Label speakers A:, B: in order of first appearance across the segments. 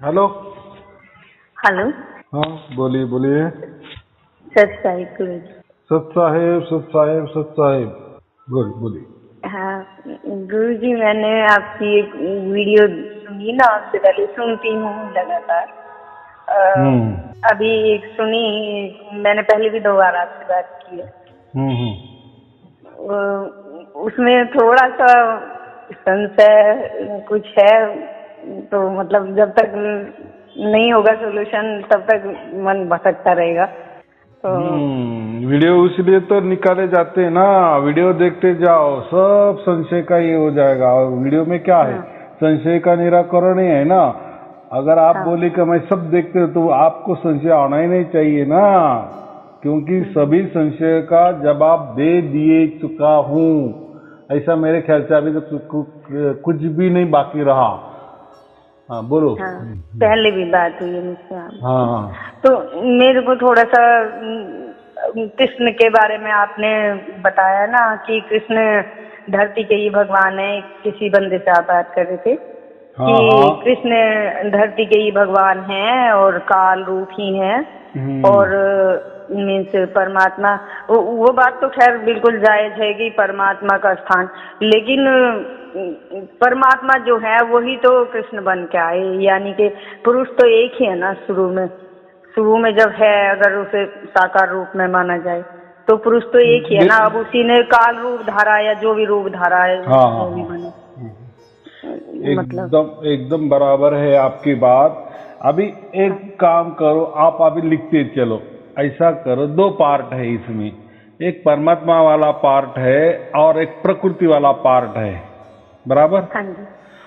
A: Hello.
B: Hello.
A: हाँ बोलिए बोलिए।
B: सत साहिब गुरु जी।
A: सत साहेब सत साहेब सत साहेब बोलिए बोलिए।
B: हाँ गुरु जी, मैंने आपकी एक वीडियो सुनी ना, आपसे पहले सुनती हूँ लगातार। अभी एक सुनी, मैंने पहले भी 2 बार आपसे बात की है। उसमें थोड़ा सा संशय कुछ है, तो मतलब जब तक नहीं होगा सोल्यूशन तब तक मन भटकता रहेगा। तो
A: वीडियो इसलिए तो निकाले जाते हैं ना, वीडियो देखते जाओ, सब संशय का ये हो जाएगा। और वीडियो में क्या है, संशय का निराकरण ही है ना। अगर आप बोले कि मैं सब देखते हो तो आपको संशय आना ही नहीं चाहिए ना, क्योंकि सभी संशय का जवाब दे दिए चुका हूँ। ऐसा मेरे ख्याल से अभी तो कुछ भी नहीं बाकी रहा। हाँ बोलो।
B: हाँ, पहले भी बात हुई है मुझसे आपकी।
A: हाँ
B: तो मेरे को थोड़ा सा कृष्ण के बारे में आपने बताया ना कि कृष्ण धरती के ही भगवान है। किसी बंदे से आप बात कर रहे थे कि कृष्ण धरती के ही भगवान हैं और काल रूप ही हैं और मीन्स परमात्मा। वो बात तो खैर बिल्कुल जायज है कि परमात्मा का स्थान, लेकिन परमात्मा जो है वही तो कृष्ण बन के आए। यानी कि पुरुष तो एक ही है ना, शुरू में जब है, अगर उसे साकार रूप में माना जाए तो पुरुष तो एक ही है ना। अब उसी ने काल रूप धारा या जो भी रूप धारा है वो भी बने।
A: मतलब एकदम बराबर है आपकी बात। अभी एक काम करो, आप अभी लिखते चलो। ऐसा करो, 2 पार्ट है इसमें, एक परमात्मा वाला पार्ट है और एक प्रकृति वाला पार्ट है, बराबर।
B: हाँ जी,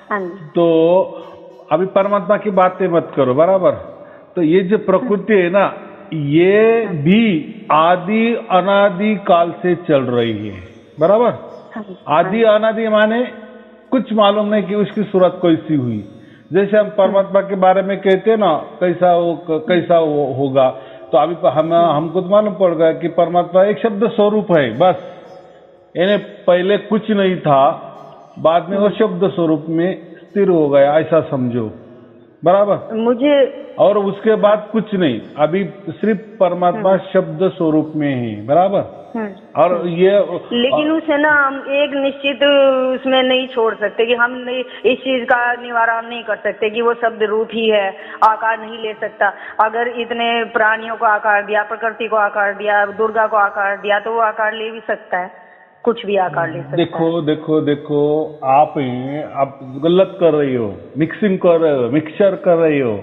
B: हाँ जी।
A: तो अभी परमात्मा की बातें मत करो, बराबर। तो ये जो प्रकृति है ना, ये भी आदि अनादि काल से चल रही है, बराबर। आदि अनादि माने कुछ मालूम नहीं कि उसकी शुरुआत कैसी हुई। जैसे हम परमात्मा के बारे में कहते हैं ना, कैसा वो होगा, तो अभी हमको तो मालूम पड़ गया कि परमात्मा एक शब्द स्वरूप है, बस। यानी पहले कुछ नहीं था, बाद में वो शब्द स्वरूप में स्थिर हो गया, ऐसा समझो, बराबर।
B: मुझे
A: और उसके बाद कुछ नहीं, अभी सिर्फ परमात्मा शब्द स्वरूप में है, बराबर। और ये
B: लेकिन उसे ना हम एक निश्चित उसमें नहीं छोड़ सकते कि हम इस चीज का निवारण नहीं कर सकते कि वो शब्द रूप ही है, आकार नहीं ले सकता। अगर इतने प्राणियों को आकार दिया, प्रकृति को आकार दिया, दुर्गा को आकार दिया, तो वो आकार ले भी सकता है, कुछ भी आकार ले सकता
A: है। देखो आप गलत कर रही हो, मिक्सिंग कर रहे हो, मिक्सचर कर रही हो,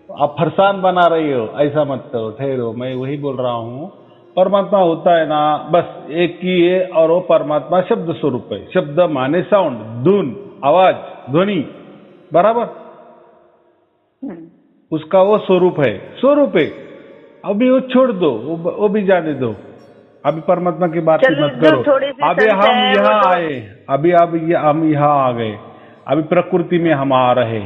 A: आप फरसान बना रही हो। ऐसा मत करो, ठहरो, मैं वही बोल रहा हूँ। परमात्मा होता है ना, बस एक ही है, और वो परमात्मा शब्द स्वरूप है। शब्द माने साउंड, धुन, आवाज, ध्वनि, बराबर। उसका वो स्वरूप है। अभी वो छोड़ दो, वो भी जाने दो, अभी परमात्मा की बात मत करो। अभी हम यहाँ आए, अभी हम यहाँ आ गए, अभी प्रकृति में हम आ रहे।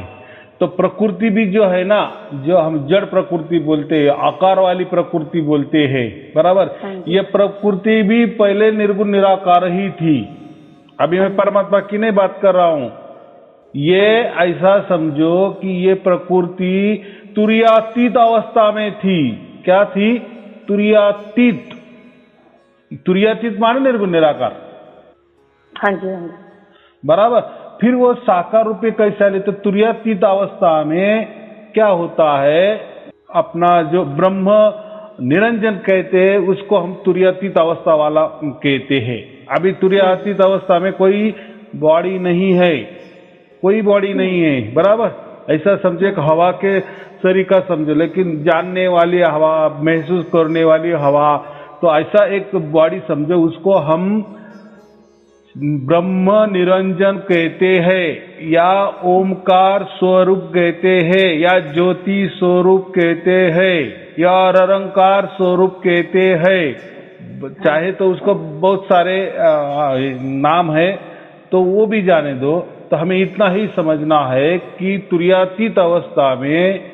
A: तो प्रकृति भी जो है ना, जो हम जड़ प्रकृति बोलते हैं, आकार वाली प्रकृति बोलते हैं, बराबर। ये प्रकृति भी पहले निर्गुण निराकार ही थी। अभी मैं परमात्मा की नहीं बात कर रहा हूं। ये ऐसा समझो कि ये प्रकृति तुरीयातीत अवस्था में थी। क्या थी? तुरीयातीत। तुरीयातीत माने निर्गुण निराकार।
B: हाँ जी,
A: बराबर। फिर वो साकार रूपे कैसा ले, तो तुरीयातीत अवस्था में क्या होता है, अपना जो ब्रह्म निरंजन कहते हैं, उसको हम तुरीयातीत अवस्था वाला कहते हैं। अभी तुरीयातीत अवस्था में कोई बॉडी नहीं है, कोई बॉडी नहीं है, बराबर। ऐसा समझे कि हवा के शरीर का समझो, लेकिन जानने वाली हवा, महसूस करने वाली हवा, तो ऐसा एक बॉडी समझो, उसको हम ब्रह्म निरंजन कहते हैं, या ओमकार स्वरूप कहते हैं, या ज्योति स्वरूप कहते हैं, या निरंकार स्वरूप कहते हैं। चाहे तो उसको बहुत सारे नाम है, तो वो भी जाने दो। तो हमें इतना ही समझना है कि तुरीयातीत अवस्था में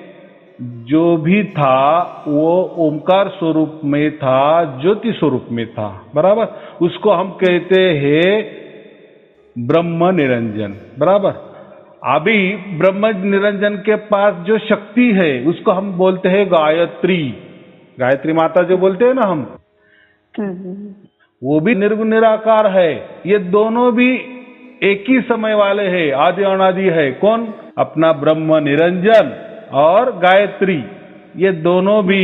A: जो भी था वो ओमकार स्वरूप में था, ज्योति स्वरूप में था, बराबर। उसको हम कहते हैं ब्रह्म निरंजन, बराबर। अभी ब्रह्म निरंजन के पास जो शक्ति है उसको हम बोलते हैं गायत्री। गायत्री माता जो बोलते हैं ना हम, वो भी निर्गुण निराकार है। ये दोनों भी एक ही समय वाले हैं, आदि अनादि है। कौन? अपना ब्रह्म निरंजन और गायत्री। ये दोनों भी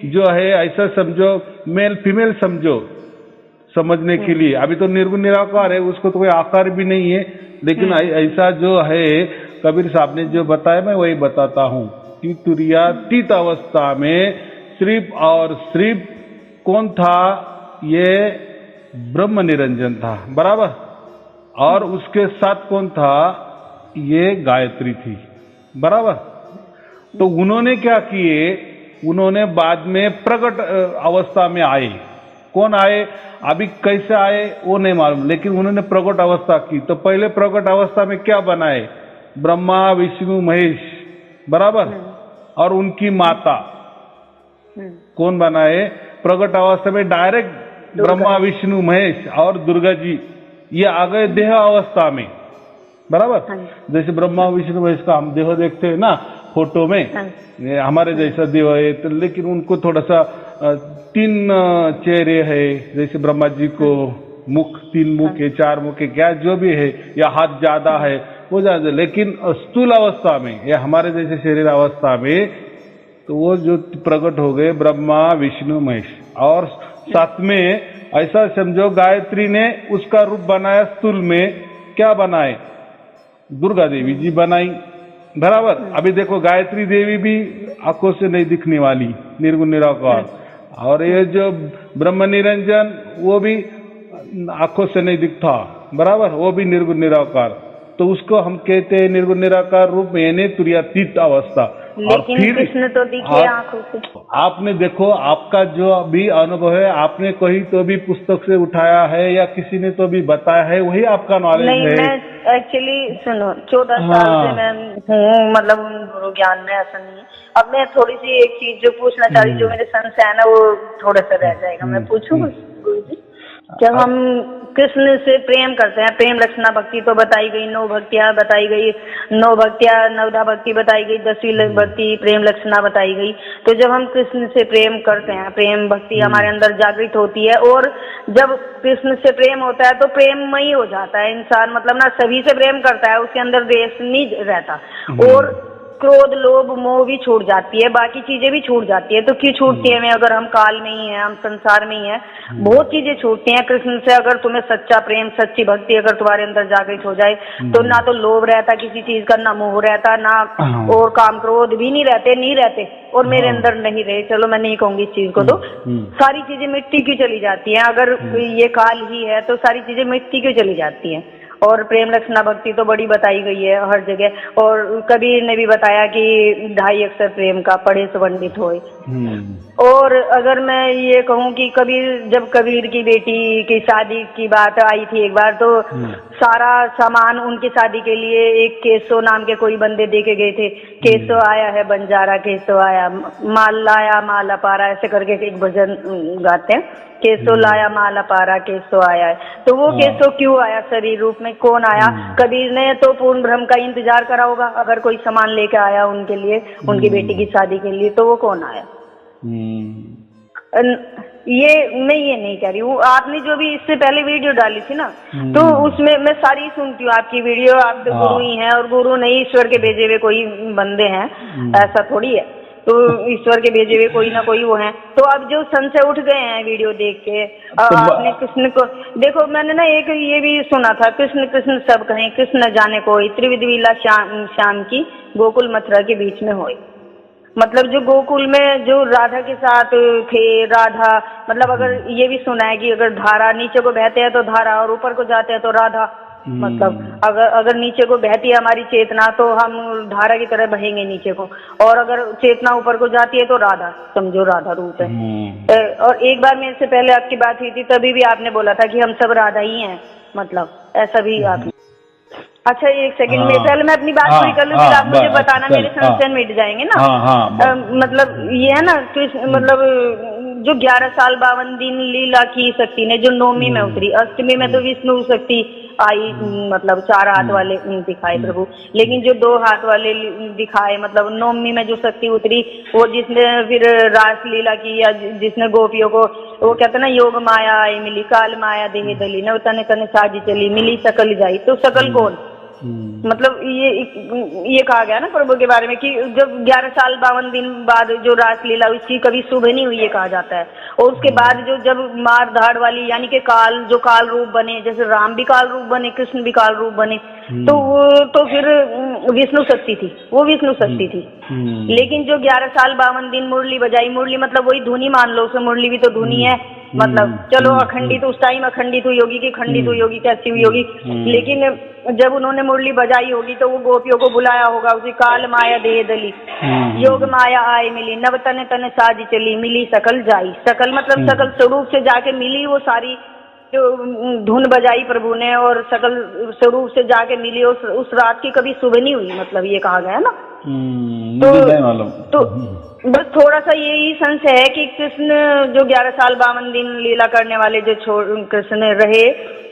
A: जो है ऐसा समझो, मेल फीमेल समझो समझने के लिए। अभी तो निर्गुण निराकार है, उसको तो कोई आकार भी नहीं है, लेकिन ऐसा जो है कबीर साहब ने जो बताया मैं वही बताता हूँ कि तुरीयातीत अवस्था में सिर्फ और सिर्फ कौन था? ये ब्रह्म निरंजन था, बराबर। और उसके साथ कौन था? ये गायत्री थी, बराबर। तो उन्होंने क्या किए? उन्होंने बाद में प्रकट अवस्था में आए। कौन आए? अभी कैसे आए वो नहीं मालूम, लेकिन उन्होंने प्रकट अवस्था की। तो पहले प्रकट अवस्था में क्या बनाए? ब्रह्मा विष्णु महेश, बराबर, और उनकी माता कौन बनाए? प्रकट अवस्था में डायरेक्ट ब्रह्मा विष्णु महेश और दुर्गा जी ये आ गए देह अवस्था में, बराबर। जैसे ब्रह्मा विष्णु महेश का हम देह देखते हैं ना फोटो में, हमारे जैसा देह है, तो लेकिन उनको थोड़ा सा 3 चेहरे है। जैसे ब्रह्मा जी को मुख 3 मुख है, 4 मुख है, क्या जो भी है, या हाथ ज्यादा है वो ज्यादा। लेकिन स्थूल अवस्था में या हमारे जैसे शरीर अवस्था में तो वो जो प्रकट हो गए ब्रह्मा विष्णु महेश। और साथ में ऐसा समझो गायत्री ने उसका रूप बनाया स्थूल में। क्या बनाए? दुर्गा देवी जी बनाई, बराबर। अभी देखो गायत्री देवी भी आंखों से नहीं दिखने वाली, निर्गुण निराकार। और ये जो ब्रह्म निरंजन वो भी आंखों से नहीं दिखता, बराबर, वो भी निर्गुण निराकार। तो उसको हम कहते हैं निर्गुण निराकार रूप में, यानी तुरीयातीत अवस्था।
B: लेकिन कृष्ण तो दिखे आंखों से।
A: आपने देखो, आपका जो भी अनुभव है, आपने कोई तो भी पुस्तक से उठाया है या किसी ने तो भी बताया है, वही आपका नॉलेज है।
B: नहीं, मैं एक्चुअली सुनो 14 साल से मैं हूँ, मतलब गुरु ज्ञान में ऐसा नहीं है। अब मैं थोड़ी सी एक चीज जो पूछना चाह रही, जो मेरे संशय है ना वो थोड़ा सा रह जाएगा, मैं पूछूं गुरु जी? जब हम कृष्ण से प्रेम करते हैं, प्रेम लक्षणा भक्ति तो बताई गई, 9 भक्तियां बताई गई, 9 भक्तियां, 9धा भक्ति बताई गई, 10वीं भक्ति प्रेम लक्षणा बताई गई। तो जब हम कृष्ण से प्रेम करते हैं, प्रेम भक्ति हमारे अंदर जागृत होती है, और जब कृष्ण से प्रेम होता है तो प्रेममयी हो जाता है इंसान। मतलब ना सभी से प्रेम करता है, उसके अंदर द्वेष नहीं रहता, और क्रोध लोभ मोह भी छूट जाती है, बाकी चीजें भी छूट जाती है। तो क्यों छूटती है? मैं अगर हम काल में ही है, हम संसार में ही है, बहुत चीजें छूटती हैं कृष्ण से। अगर तुम्हें सच्चा प्रेम सच्ची भक्ति अगर तुम्हारे अंदर जागृत हो जाए तो ना तो लोभ रहता किसी चीज का, ना मोह रहता, ना और काम क्रोध भी नहीं रहते और मेरे अंदर नहीं रहे। चलो मैं नहीं कहूंगी इस चीज को, तो सारी चीजें मिट्टी क्यों चली जाती है? अगर ये काल ही है तो सारी चीजें मिट्टी क्यों चली जाती है? और प्रेम लक्षणा भक्ति तो बड़ी बताई गई है हर जगह। और कबीर ने भी बताया कि 2.5 अक्षर प्रेम का पढ़े सो पंडित होए। और अगर मैं ये कहूँ कि जब कबीर की बेटी की शादी की बात आई थी एक बार, तो सारा सामान उनकी शादी के लिए एक केसो नाम के कोई बंदे दे के गए थे। केसो आया है बंजारा, केसो आया, माल लाया माला पारा, ऐसे करके एक भजन गाते हैं, केसो लाया माला पारा, केसो आया है। तो वो केसो क्यों आया शरीर रूप में? कौन आया? कबीर ने तो पूर्ण ब्रह्म का इंतजार करा होगा। अगर कोई सामान लेके आया उनके लिए, उनकी बेटी की शादी के लिए, तो वो कौन आया? ये मैं ये नहीं कह रही हूँ। आपने जो भी इससे पहले वीडियो डाली थी ना, तो उसमें मैं सारी सुनती हूँ आपकी वीडियो। आप तो गुरु ही हैं, और गुरु नहीं ईश्वर के भेजे हुए कोई बंदे हैं, ऐसा थोड़ी है। तो ईश्वर के भेजे हुए कोई ना कोई वो हैं। तो अब जो संशय उठ गए हैं वीडियो देख के, आपने कृष्ण को देखो, मैंने ना एक ये भी सुना था, कृष्ण कृष्ण सब कहें कृष्ण जाने कोई, त्रिविध लीला श्याम की गोकुल मथुरा के बीच में होई। मतलब जो गोकुल में जो राधा के साथ थे, राधा मतलब अगर ये भी सुना है कि अगर धारा नीचे को बहते हैं तो धारा, और ऊपर को जाते हैं तो राधा। मतलब अगर नीचे को बहती है हमारी चेतना तो हम धारा की तरह बहेंगे नीचे को, और अगर चेतना ऊपर को जाती है तो राधा, समझो राधा रूप है। और एक बार मेरे से पहले आपकी बात हुई थी, तभी भी आपने बोला था कि हम सब राधा ही हैं, मतलब ऐसा भी आपने। अच्छा एक सेकंड में, पहले मैं अपनी बात पूरी कर लूँ, फिर आप मुझे बताना, मेरे संशय मिट जाएंगे ना। मतलब ये है ना, मतलब जो 11 साल 52 दिन लीला की शक्ति ने जो 9वीं में उतरी, अष्टमी में तो विष्णु शक्ति आई, मतलब 4 हाथ वाले दिखाए प्रभु, लेकिन जो 2 हाथ वाले दिखाए, मतलब नवमी में जो शक्ति उतरी, वो जिसने फिर रास लीला की, या जिसने गोपियों को, वो कहते ना, योग माया आई मिली, काल माया देह दली, न तने तने साजी चली, मिली सकल जाई। तो सकल कौन? मतलब ये कहा गया ना प्रभु के बारे में कि जब 11 साल 52 दिन बाद जो रासलीला उसकी कभी शुभ नहीं हुई, ये कहा जाता है। और उसके बाद जो जब मार धाड़ वाली, यानी कि जो काल रूप बने, जैसे राम भी काल रूप बने, कृष्ण भी काल रूप बने, तो फिर विष्णु शक्ति थी, वो विष्णु शक्ति थी। लेकिन जो 11 साल 52 दिन मुरली बजाई, मुरली मतलब वही धुनी मान लो, उसे मुरली भी तो धुनी है, मतलब चलो अखंडित, उस टाइम अखंडित हुई होगी कि खंडित हुई होगी, कैसी हुई होगी, लेकिन जब उन्होंने मुरली बजाई होगी तो वो गोपियों को बुलाया होगा, उसी काल माया देह दली, योग माया आए मिली, नव तने तने साजी चली, मिली सकल जाई। सकल मतलब सकल स्वरूप से जाके मिली, वो सारी जो धुन बजाई प्रभु ने, और सकल स्वरूप से जाके मिली, उस रात की कभी सुबह नहीं हुई, मतलब ये कहा गया ना। तो बस थोड़ा सा यही संशय है कि कृष्ण जो 11 साल 52 दिन लीला करने वाले जो कृष्ण रहे,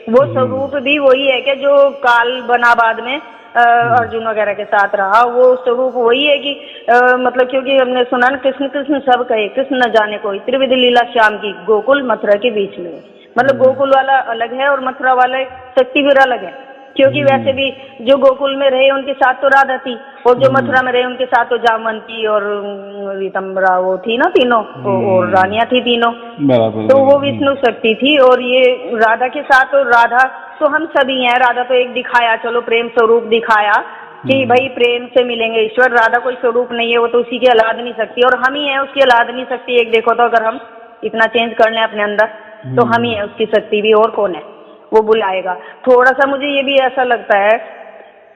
B: वो स्वरूप भी वही है कि जो काल बना बाद में अर्जुन वगैरह के साथ रहा, वो स्वरूप वही है कि मतलब, क्योंकि हमने सुना ना, कृष्ण कृष्ण सब कहे, कृष्ण न जाने कोई, त्रिविध लीला श्याम की, गोकुल मथुरा के बीच में। मतलब गोकुल वाला अलग है और मथुरा वाला शक्तिवीर अलग है, क्योंकि वैसे भी जो गोकुल में रहे उनके साथ तो राधा थी, और जो मथुरा में रहे उनके साथ तो जामवंती और रीतम्बरा वो थी ना, तीनों, और रानियां थी तीनों, तो वो विष्णु शक्ति थी। और ये राधा के साथ, तो राधा तो हम सभी हैं, राधा तो एक दिखाया, चलो प्रेम स्वरूप दिखाया कि भाई प्रेम से मिलेंगे ईश्वर, राधा कोई स्वरूप नहीं है, वो तो उसी की औलाद नहीं सकती, और हम ही है उसकी औलाद नहीं सकती। एक देखो तो अगर हम इतना चेंज कर लें अपने अंदर, तो हम ही है उसकी शक्ति भी, और कौन है, वो बुलाएगा। थोड़ा सा मुझे ये भी ऐसा लगता है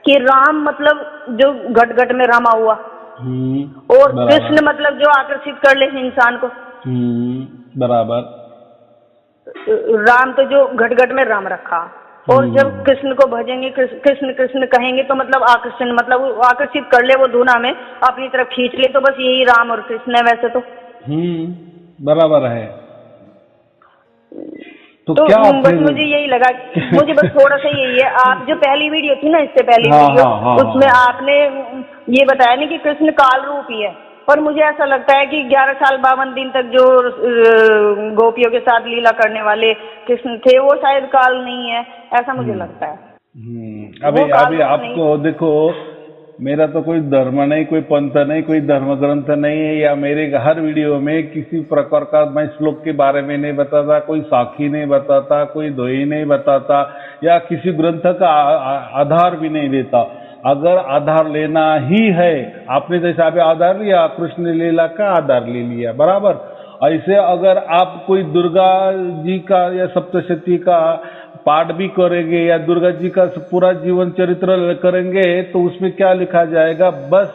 B: कि राम मतलब जो घट घट में रमा हुआ, और कृष्ण मतलब जो आकर्षित कर ले इंसान को,
A: बराबर।
B: राम तो जो घट घट में राम रखा, और जब कृष्ण को भजेंगे, कृष्ण कृष्ण कहेंगे, तो मतलब आकर्षण, मतलब वो आकर्षित कर ले, वो धुना में अपनी तरफ खींच ले, तो बस यही राम और कृष्ण है वैसे तो।
A: बराबर है।
B: तो क्या बस मुझे यही लगा, मुझे बस थोड़ा सा यही है, आप जो पहली वीडियो थी ना, इससे पहली वीडियो, उसमें आपने ये बताया ना कि कृष्ण काल रूप ही है, पर मुझे ऐसा लगता है कि 11 साल 52 दिन तक जो गोपियों के साथ लीला करने वाले कृष्ण थे, वो शायद काल नहीं है, ऐसा मुझे लगता है।
A: अभी आपको देखो, मेरा तो कोई धर्म नहीं, कोई पंथ नहीं, कोई धर्म ग्रंथ नहीं है, या मेरे हर वीडियो में किसी प्रकार का मैं श्लोक के बारे में नहीं बताता, कोई साखी नहीं बताता, कोई दोही नहीं बताता, या किसी ग्रंथ का आधार भी नहीं देता। अगर आधार लेना ही है, आपने जैसा अभी आधार लिया, कृष्ण लीला का आधार ले लिया, बराबर। ऐसे अगर आप कोई दुर्गा जी का या सप्तशती का पाठ भी करेंगे, या दुर्गा जी का पूरा जीवन चरित्र करेंगे, तो उसमें क्या लिखा जाएगा? बस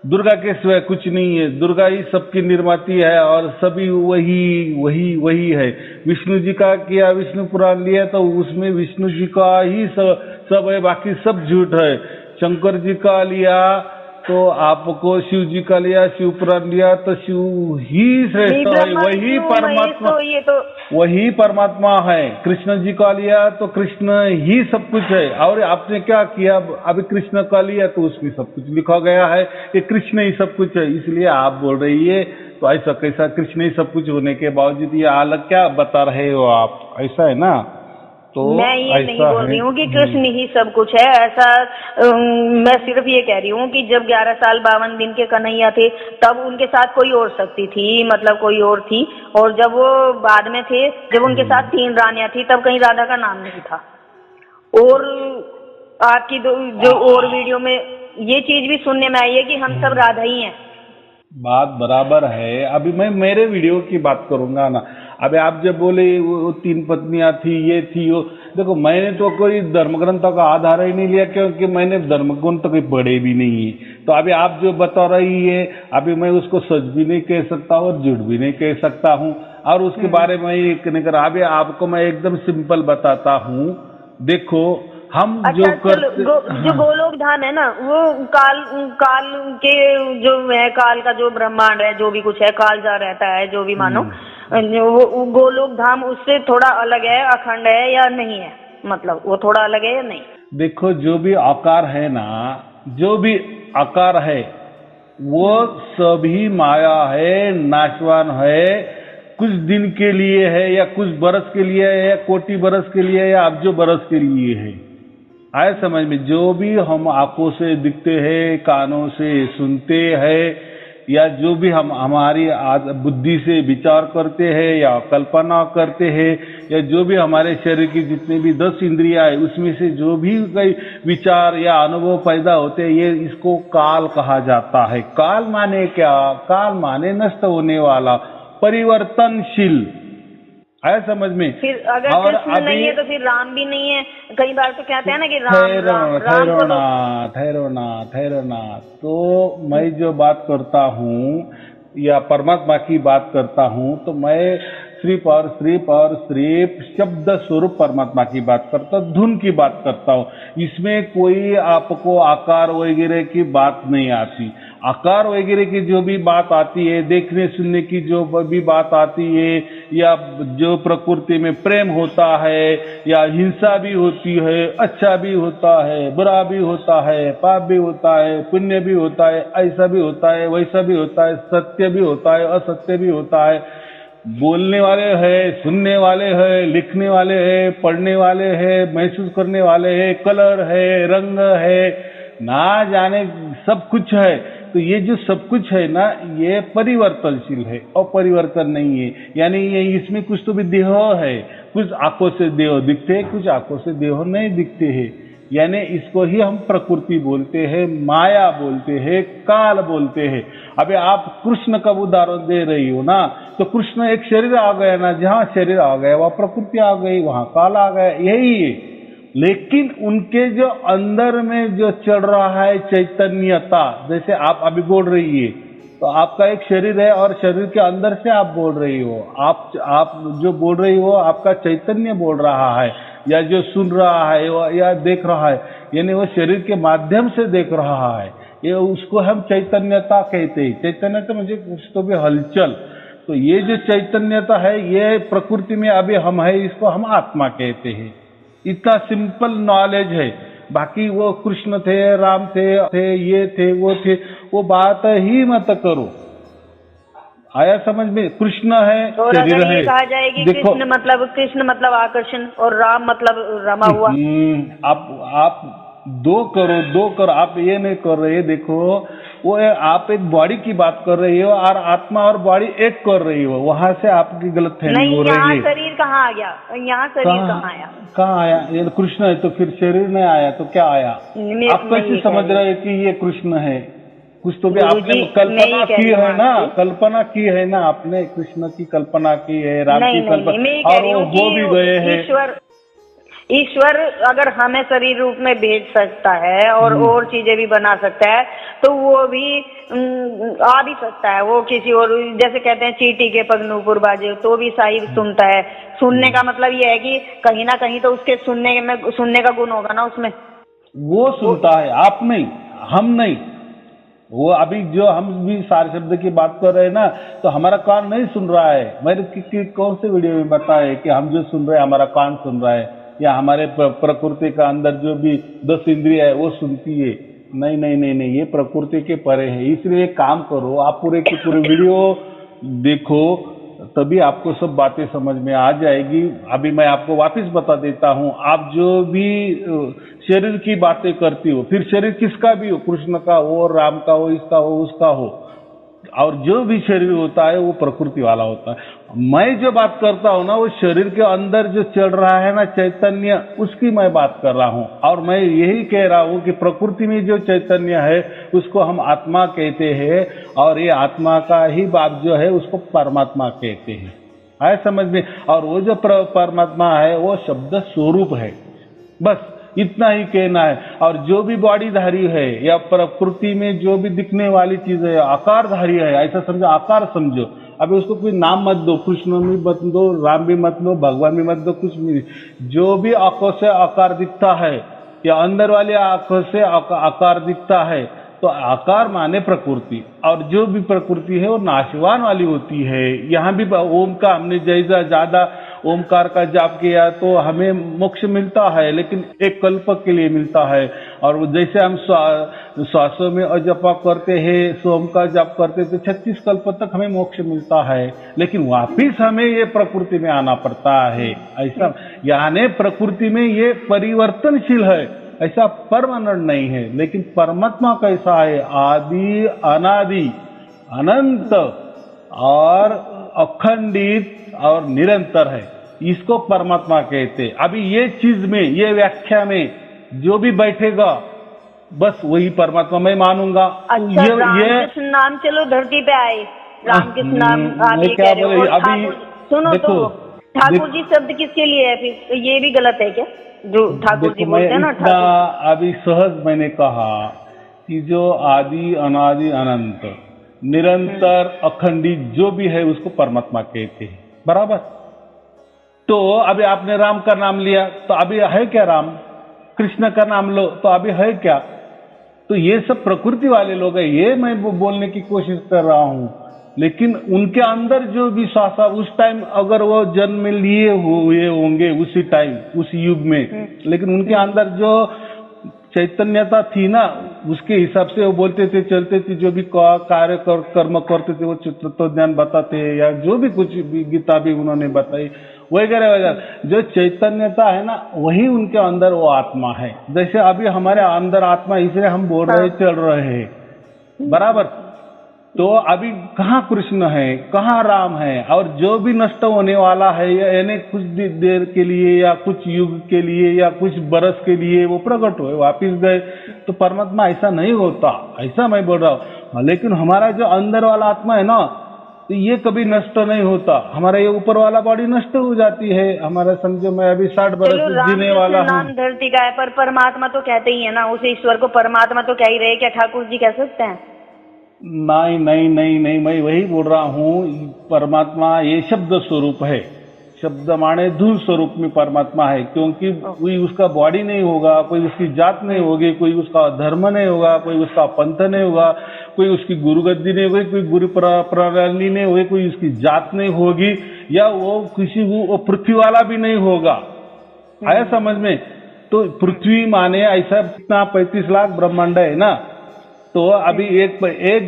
A: दुर्गा के सिवाय कुछ नहीं है, दुर्गा ही सबकी निर्माती है, और सभी वही है। विष्णु जी का किया, विष्णु पुराण लिया, तो उसमें विष्णु जी का ही सब है, बाकी सब झूठ है। शंकर जी का लिया तो आपको, शिव जी का लिया, शिव पुराण लिया, तो शिव ही श्रेष्ठ है, वही परमात्मा, वही परमात्मा है। कृष्ण जी का लिया तो कृष्ण ही सब कुछ है। और आपने क्या किया, अभी कृष्ण का लिया तो उसमें सब कुछ लिखा गया है कि कृष्ण ही सब कुछ है, इसलिए आप बोल रही है तो ऐसा कैसा, कृष्ण ही सब कुछ होने के बावजूद ये अलग क्या बता रहे हो आप, ऐसा है ना? तो
B: मैं ये नहीं बोल रही हूँ कि कृष्ण ही सब कुछ है, ऐसा मैं सिर्फ ये कह रही हूँ कि जब 11 साल 52 दिन के कन्हैया थे, तब उनके साथ कोई और शक्ति थी, मतलब कोई और थी, और जब वो बाद में थे, जब उनके साथ 3 रानियां थी, तब कहीं राधा का नाम नहीं था। और आपकी जो और वीडियो में ये चीज भी सुनने में आई है कि हम सब राधा ही हैं।
A: बात बराबर है। अभी मैं मेरे वीडियो की बात करूंगा ना। अभी आप जब बोले वो 3 पत्नियां थी, ये थी वो, देखो मैंने तो कोई धर्म ग्रंथों का आधार ही नहीं लिया, क्योंकि मैंने धर्म ग्रंथ कोई पढ़े भी नहीं है। तो अभी आप जो बता रही है, अभी मैं उसको सच भी नहीं कह सकता और झूठ भी नहीं कह सकता हूँ, और उसके बारे में नहीं कर। अभी आपको मैं एकदम सिंपल बताता हूँ, देखो हम जो करते,
B: जो गोलोक धाम है ना, वो काल के जो है, काल का जो ब्रह्मांड है, जो भी कुछ है, काल जा रहता है, जो भी मानो, वो गोलोक धाम उससे थोड़ा अलग है, अखंड है या नहीं है? मतलब वो थोड़ा अलग है या नहीं?
A: देखो, जो भी आकार है ना, जो भी आकार है वो सभी माया है, नाशवान है, कुछ दिन के लिए है या कुछ बरस के लिए है या कोटि बरस के लिए है या अब्जो बरस के लिए है। आए समझ में? जो भी हम आंखों से दिखते हैं, कानों से सुनते हैं, या जो भी हम हमारी बुद्धि से विचार करते हैं या कल्पना करते हैं, या जो भी हमारे शरीर की जितनी भी 10 इंद्रियां है उसमें से जो भी कई विचार या अनुभव पैदा होते हैं, ये इसको काल कहा जाता है। काल माने क्या? काल माने नष्ट होने वाला, परिवर्तनशील। आया समझ में?
B: फिर अगर कृष्ण नहीं है तो फिर राम भी नहीं है। कई बार तो कहते हैं ना कि
A: ठहरो ना। तो मैं जो बात करता हूँ या परमात्मा की बात करता हूँ, तो मैं सिर्फ और सिर्फ शब्द स्वरूप परमात्मा की बात करता हूँ, धुन की बात करता हूँ। इसमें कोई आपको आकार वगैरह की बात नहीं आती। आकार वगैरह की जो भी बात आती है, देखने सुनने की जो भी बात आती है, या जो प्रकृति में प्रेम होता है या हिंसा भी होती है, अच्छा भी होता है, बुरा भी होता है, पाप भी होता है, पुण्य भी होता है, ऐसा भी होता है, वैसा भी होता है, सत्य भी होता है, असत्य भी होता है, बोलने वाले हैं, सुनने वाले हैं, लिखने वाले हैं, पढ़ने वाले हैं, महसूस करने वाले हैं, कलर है, रंग है, ना जाने सब कुछ है। तो ये जो सब कुछ है ना, ये परिवर्तनशील है और परिवर्तन नहीं है। यानी ये इसमें कुछ तो भी देह है, कुछ आंखों से देह दिखते हैं, कुछ आंखों से देह नहीं दिखते हैं। यानी इसको ही हम प्रकृति बोलते हैं, माया बोलते हैं, काल बोलते हैं। अबे आप कृष्ण का उदाहरण दे रही हो ना, तो कृष्ण एक शरीर आ गया ना, जहाँ शरीर आ गया वहाँ प्रकृति आ गई, वहाँ काल आ गया, यही है। लेकिन उनके जो अंदर में जो चल रहा है चैतन्यता, जैसे आप अभी बोल रही है, तो आपका एक शरीर है और शरीर के अंदर से आप बोल रही हो, आप जो बोल रही हो आपका चैतन्य बोल रहा है, या जो सुन रहा है या देख रहा है, यानी वो शरीर के माध्यम से देख रहा है, ये उसको हम चैतन्यता कहते हैं। चैतन्यता मुझे कुछ तो भी हलचल। तो ये जो चैतन्यता है, ये प्रकृति में अभी हम है, इसको हम आत्मा कहते हैं। इतना सिंपल नॉलेज है। बाकी वो कृष्ण थे, राम थे, ये थे, वो बात ही मत करो। आया समझ में? कृष्ण है,
B: और
A: शरीर
B: अगर
A: है।
B: ये कहा जाए कि कृष्ण मतलब आकर्षण और राम मतलब रमा हुआ।
A: आप दो करो। आप ये नहीं कर रहे। देखो, वो आप एक बॉडी की बात कर रही हो और आत्मा और बॉडी एक कर रही हो, वहां से आपकी गलतफहमी हो रही है।
B: यहाँ शरीर कहाँ आ गया? यहाँ शरीर कहाँ आया?
A: कहाँ आया? ये कृष्ण है तो फिर शरीर नहीं आया तो क्या आया? आप कैसे समझ रहे हैं कि ये कृष्ण है? कुछ तो भी आपने कल्पना की है ना, कल्पना की है ना, आपने कृष्ण की कल्पना की है, राम की कल्पना, और वो हो भी गए हैं।
B: ईश्वर अगर हमें शरीर रूप में भेज सकता है और चीजें भी बना सकता है, तो वो भी आ भी सकता है। वो किसी और, जैसे कहते हैं चींटी के पग नूपुर बाजे, तो भी साहिब सुनता है। सुनने का मतलब ये है कि कहीं ना कहीं तो उसके सुनने का गुण होगा ना उसमें।
A: वो सुनता है, आप नहीं, हम नहीं। वो अभी जो हम भी सारे शब्द की बात कर रहे हैं ना, तो हमारा कान नहीं सुन रहा है। मैंने कौन से वीडियो में बताया कि हम जो सुन रहे हैं हमारा कान सुन रहा है, या हमारे प्रकृति का अंदर जो भी 10 इंद्रियां है वो सुनती है। नहीं, ये प्रकृति के परे है। इसलिए काम करो, आप पूरे की पूरे वीडियो देखो, तभी आपको सब बातें समझ में आ जाएगी। अभी मैं आपको वापस बता देता हूँ, आप जो भी शरीर की बातें करती हो, फिर शरीर किसका भी हो, कृष्ण का हो, राम का हो, इसका हो, उसका हो, और जो भी शरीर होता है वो प्रकृति वाला होता है। मैं जो बात करता हूँ ना, वो शरीर के अंदर जो चल रहा है ना चैतन्य, उसकी मैं बात कर रहा हूँ। और मैं यही कह रहा हूँ कि प्रकृति में जो चैतन्य है उसको हम आत्मा कहते हैं, और ये आत्मा का ही बात जो है उसको परमात्मा कहते हैं। आए समझ में? और वो जो परमात्मा है वो शब्द स्वरूप है, बस इतना ही कहना है। और जो भी बॉडीधारी है या प्रकृति में जो भी दिखने वाली चीज है, आकारधारी है, ऐसा समझो, आकार समझो। अभी उसको कोई नाम मत दो, कृष्ण भी मत दो, राम भी मत लो, भगवान भी मत दो, कुछ भी। जो भी आंखों से आकार दिखता है या अंदर वाली आंखों से आकार दिखता है, तो आकार माने प्रकृति, और जो भी प्रकृति है वो नाशवान वाली होती है। यहाँ भी ओम का हमने जैसा ज्यादा ओमकार का जाप किया तो हमें मोक्ष मिलता है, लेकिन एक कल्प के लिए मिलता है। और जैसे हम श्वासों में अजपा करते हैं, सोम का जाप करते तो 36 कल्प तक हमें मोक्ष मिलता है, लेकिन वापिस हमें ये प्रकृति में आना पड़ता है। ऐसा यानी प्रकृति में ये परिवर्तनशील है, ऐसा परमानेंट नहीं है। लेकिन परमात्मा कैसा है? आदि अनादि अनंत और अखंडित और निरंतर है, इसको परमात्मा कहते हैं। अभी ये चीज में, ये व्याख्या में जो भी बैठेगा बस वही परमात्मा मैं मानूंगा।
B: अच्छा, रामकृष्ण नाम चलो धरती पे आए, रामकृष्ण नाम आप ये
A: क्या
B: कह रहे
A: बोले
B: हो।
A: अभी?
B: सुनो तो ठाकुर जी शब्द किसके लिए है फिर? तो ये भी गलत है क्या जो ठाकुर जी बोलते हैं ना? ठाकुर
A: अभी सहज मैंने कहा कि जो आदि अनादि अनंत निरंतर अखंडित जो भी है उसको परमात्मा कहते हैं, बराबर। तो अभी आपने राम का नाम लिया तो अभी है क्या राम? कृष्ण का नाम लो तो अभी है क्या? तो ये सब प्रकृति वाले लोग हैं, ये मैं बोलने की कोशिश कर रहा हूं। लेकिन उनके अंदर जो भी श्वासा उस टाइम अगर वो जन्म लिए हुए होंगे उसी टाइम उस युग में, लेकिन उनके अंदर जो चैतन्यता थी ना, उसके हिसाब से वो बोलते थे, चलते थे, जो भी कार्य कर्म करते थे वो तत्व ज्ञान बताते हैं, या जो भी कुछ भी गीता भी उन्होंने बताई वगैरह वगैरह। जो चैतन्यता है ना वही उनके अंदर वो आत्मा है। जैसे अभी हमारे अंदर आत्मा, इसलिए हम बोल रहे चल रहे हैं, बराबर। तो अभी कहाँ कृष्ण है, कहाँ राम है? और जो भी नष्ट होने वाला है, यानी कुछ देर के लिए या कुछ युग के लिए या कुछ बरस के लिए वो प्रकट हुए वापिस गए, तो परमात्मा ऐसा नहीं होता, ऐसा मैं बोल रहा हूँ। लेकिन हमारा जो अंदर वाला आत्मा है ना, तो ये कभी नष्ट नहीं होता। हमारा ये ऊपर वाला बॉडी नष्ट हो जाती है। हमारा समझो मैं अभी 60 बरस जीने वाला हूँ।
B: नाम धरती का है पर परमात्मा तो कहते ही है ना, उस ईश्वर को परमात्मा तो कह ही रहे, क्या ठाकुर जी कह सकते हैं?
A: नहीं नहीं नहीं नहीं, मैं वही बोल रहा हूँ, परमात्मा ये शब्द स्वरूप है। शब्द माने धूल स्वरूप में परमात्मा है, क्योंकि कोई उसका बॉडी नहीं होगा, कोई उसकी जात नहीं होगी, कोई उसका धर्म नहीं होगा, कोई उसका पंथ नहीं होगा, कोई उसकी गुरु गद्दी नहीं होगी, कोई गुरु प्रणाली नहीं होगी, कोई उसकी जात नहीं होगी, या वो किसी वो पृथ्वी वाला भी नहीं होगा। आया समझ में? तो पृथ्वी माने ऐसा कितना 35 लाख ब्रह्मांड है ना, तो अभी एक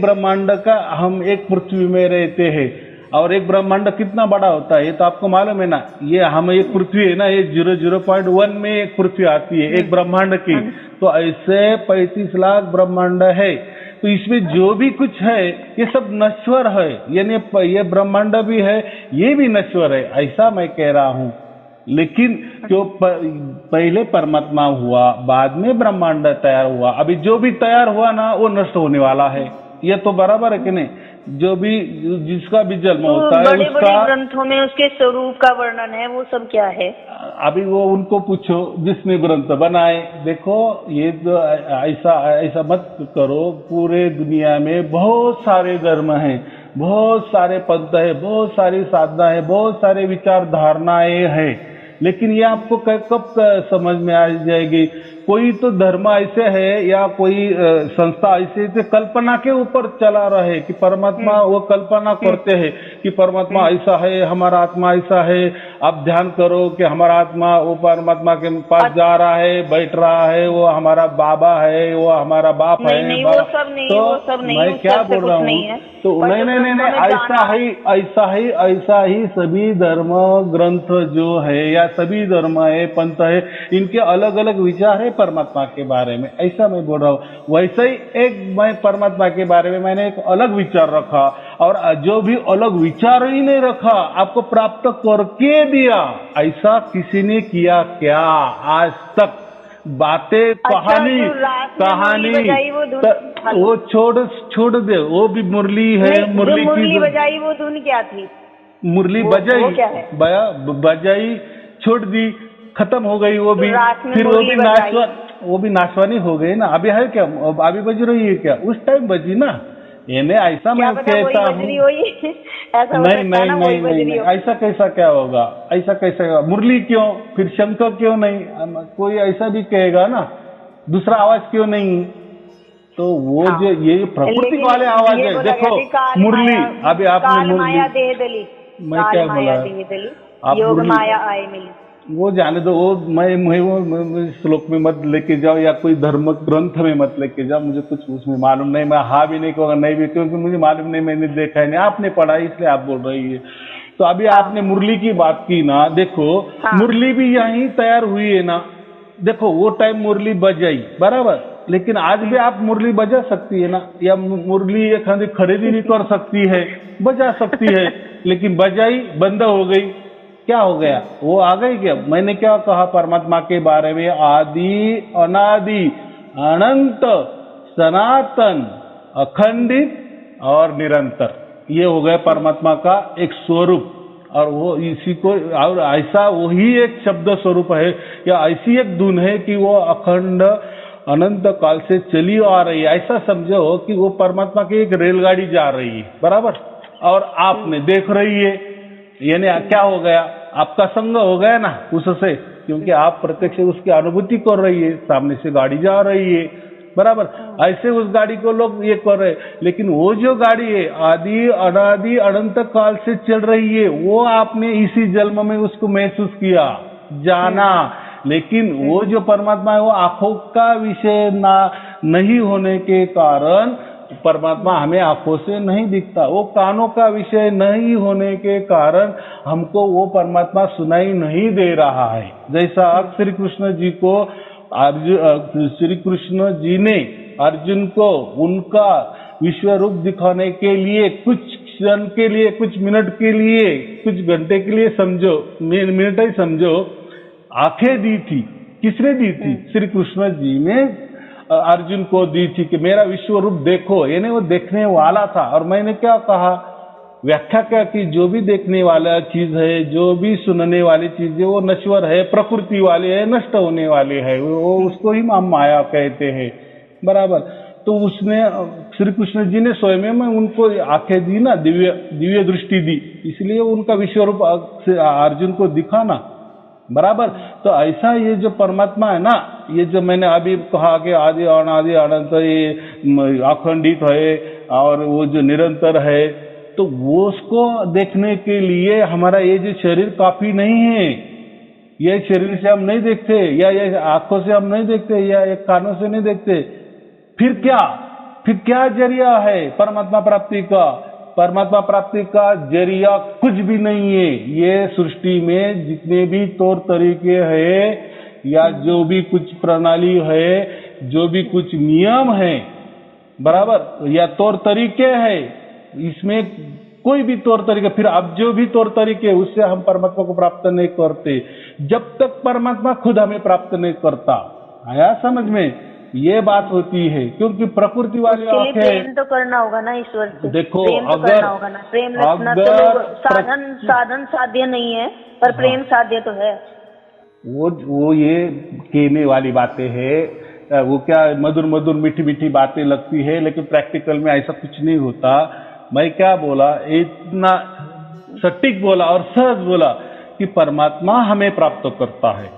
A: ब्रह्मांड का हम एक पृथ्वी में रहते हैं, और एक ब्रह्मांड कितना बड़ा होता है ये तो आपको मालूम है ना। ये हम एक पृथ्वी है ना, ये 0.1 में एक पृथ्वी आती है एक ब्रह्मांड की। तो ऐसे 35 लाख ब्रह्मांड है, तो इसमें जो भी कुछ है ये सब नश्वर है, यानी ये ब्रह्मांड भी है, ये भी नश्वर है, ऐसा मैं कह रहा हूँ। लेकिन जो पहले परमात्मा हुआ, बाद में ब्रह्मांड तैयार हुआ, अभी जो भी तैयार हुआ ना वो नष्ट होने वाला है, ये तो बराबर है कि नहीं? जो भी जिसका भी जन्म होता है
B: बड़े बड़े ग्रंथों में उसके स्वरूप का वर्णन है, वो सब क्या है?
A: अभी वो उनको पूछो जिसने ग्रंथ बनाए। देखो ये तो ऐसा मत करो, पूरे दुनिया में बहुत सारे धर्म हैं, बहुत सारे पंथ है, बहुत सारी साधना है, बहुत सारे विचार धारणाएं हैं, लेकिन ये आपको कब समझ में आ जाएगी? कोई तो धर्म ऐसे है या कोई संस्था ऐसे थे कल्पना के ऊपर चला रहे कि परमात्मा, वो कल्पना करते हैं कि परमात्मा ऐसा है, हमारा आत्मा ऐसा है, आप ध्यान करो कि हमारा आत्मा वो परमात्मा के पास जा रहा है, बैठ रहा है, वो हमारा बाबा है, वो हमारा बाप है।
B: नहीं, वो सब नहीं,
A: तो
B: वो सब नहीं,
A: मैं क्या बोल रहा हूँ, तो नहीं, ऐसा ही सभी धर्म ग्रंथ जो है या सभी धर्म है, पंथ है, इनके अलग अलग विचार है परमात्मा के बारे में, ऐसा मैं बोल रहा हूँ। वैसे ही एक मैं परमात्मा के बारे में मैंने एक अलग विचार रखा, और जो भी अलग विचार ही नहीं रखा आपको प्राप्त करके दिया, ऐसा किसी ने किया क्या आज तक? बातें कहानी वो छोड़ दे, वो भी मुरली है। मुरली
B: बजाई वो धुन क्या थी?
A: मुरली बजाई छोड़ दी, खत्म हो गई वो भी। फिर वो भी नाशवानी हो गई ना। अभी है क्या? अभी बज रही है क्या? उस टाइम बजी ना। इन्हें ऐसा मैं कहता हूँ, नहीं, ऐसा कैसा क्या होगा? ऐसा कैसा होगा? मुरली क्यों, फिर शंकर क्यों नहीं? कोई ऐसा भी कहेगा ना, दूसरा आवाज क्यों नहीं? तो वो
B: हाँ।
A: जो ये प्रकृति
B: लेकिन
A: वाले आवाज
B: ये
A: है,
B: बोला
A: देखो
B: गया कि काल
A: मुरली,
B: माया-
A: अभी आपने
B: काल माया
A: मुरली,
B: देह दली,
A: मैं
B: काल
A: क्या
B: माया
A: बोला,
B: देह दली,
A: आप
B: योग
A: मुरली,
B: माया आए मिली।
A: वो जाने दो, वो मैं वो श्लोक में मत लेके जाओ या कोई धर्म ग्रंथ में मत लेके जाओ, मुझे कुछ उसमें मालूम नहीं, मैं हाँ भी नहीं कहूँगा नहीं भी, क्योंकि मुझे मालूम नहीं, मैंने देखा है नहीं, आपने पढ़ा है इसलिए आप बोल रही है। तो अभी आपने मुरली की बात की ना, देखो मुरली भी यहीं तैयार हुई है ना, देखो वो टाइम मुरली बजाई बराबर, लेकिन आज भी आप मुरली बजा सकती है ना, या मुरली एक खरीदी नहीं कर सकती है, बजा सकती है, लेकिन बजाई बंद हो गई, क्या हो गया, वो आ गई क्या? मैंने क्या कहा परमात्मा के बारे में, आदि अनादि अनंत सनातन अखंडित और निरंतर, ये हो गया परमात्मा का एक स्वरूप। और वो इसी को, और ऐसा वही एक शब्द स्वरूप है या ऐसी एक धुन है कि वो अखंड अनंत काल से चली आ रही है। ऐसा समझो कि वो परमात्मा की एक रेलगाड़ी जा रही है बराबर, और आपने देख रही है, यानी क्या हो गया, आपका संग हो गया ना उससे, क्योंकि आप प्रत्यक्ष उसकी अनुभूति कर रही है, सामने से गाड़ी जा रही है बराबर। ऐसे उस गाड़ी को लोग ये कर रहे, लेकिन वो जो गाड़ी है आदि अनादि अनंत काल से चल रही है, वो आपने इसी जन्म में उसको महसूस किया, जाना, लेकिन वो जो परमात्मा है वो आंखों का विषय ना नहीं होने के कारण परमात्मा हमें आंखों से नहीं दिखता, वो कानों का विषय नहीं होने के कारण हमको वो परमात्मा सुनाई नहीं दे रहा है। जैसा श्री कृष्ण जी को श्री कृष्ण जी ने अर्जुन को उनका विश्व रूप दिखाने के लिए कुछ क्षण के लिए, कुछ मिनट के लिए, कुछ घंटे के लिए समझो, मिनट ही समझो, आंखें दी थी। किसने दी थी? श्री कृष्ण जी ने अर्जुन को दी थी कि मेरा विश्व रूप देखो, यानी वो देखने वाला था। और मैंने क्या कहा, व्याख्या क्या की, जो भी देखने वाला चीज है, जो भी सुनने वाली चीज है, वो नश्वर है, प्रकृति वाले है, नष्ट होने वाले है, वो उसको ही हम माया कहते हैं बराबर। तो उसने श्री कृष्ण जी ने स्वयं में उनको आंखें दी ना, दिव्य दृष्टि दी, इसलिए उनका विश्व रूप अर्जुन को दिखा ना बराबर। तो ऐसा ये जो परमात्मा है ना, ये जो मैंने अभी कहा कि आदि अनादि अनंत, ये अखंडित है और वो जो निरंतर है, तो वो उसको देखने के लिए हमारा ये जो शरीर काफी नहीं है। ये शरीर से हम नहीं देखते, या ये आंखों से हम नहीं देखते, या ये कानों से नहीं देखते, फिर क्या जरिया है परमात्मा प्राप्ति का? परमात्मा प्राप्ति का जरिया कुछ भी नहीं है। ये सृष्टि में जितने भी तौर तरीके हैं, या जो भी कुछ प्रणाली है, जो भी कुछ नियम है बराबर, या तौर तरीके हैं, इसमें कोई भी तौर तरीके, फिर अब जो भी तौर तरीके उससे हम परमात्मा को प्राप्त नहीं करते, जब तक परमात्मा खुद हमें प्राप्त नहीं करता। आया समझ में? ये बात होती है, क्योंकि प्रकृति वाली आंखें,
B: प्रेम तो करना होगा ना ईश्वर से।
A: देखो
B: प्रेम तो करना होगा ना, प्रेम न तो साधन साध्य नहीं है, पर प्रेम साध्य तो है।
A: वो ये कहने वाली बातें है, वो क्या मधुर मधुर मीठी मीठी बातें लगती है, लेकिन प्रैक्टिकल में ऐसा कुछ नहीं होता। मैं क्या बोला, इतना सटीक बोला और सहज बोला कि परमात्मा हमें प्राप्त करता है,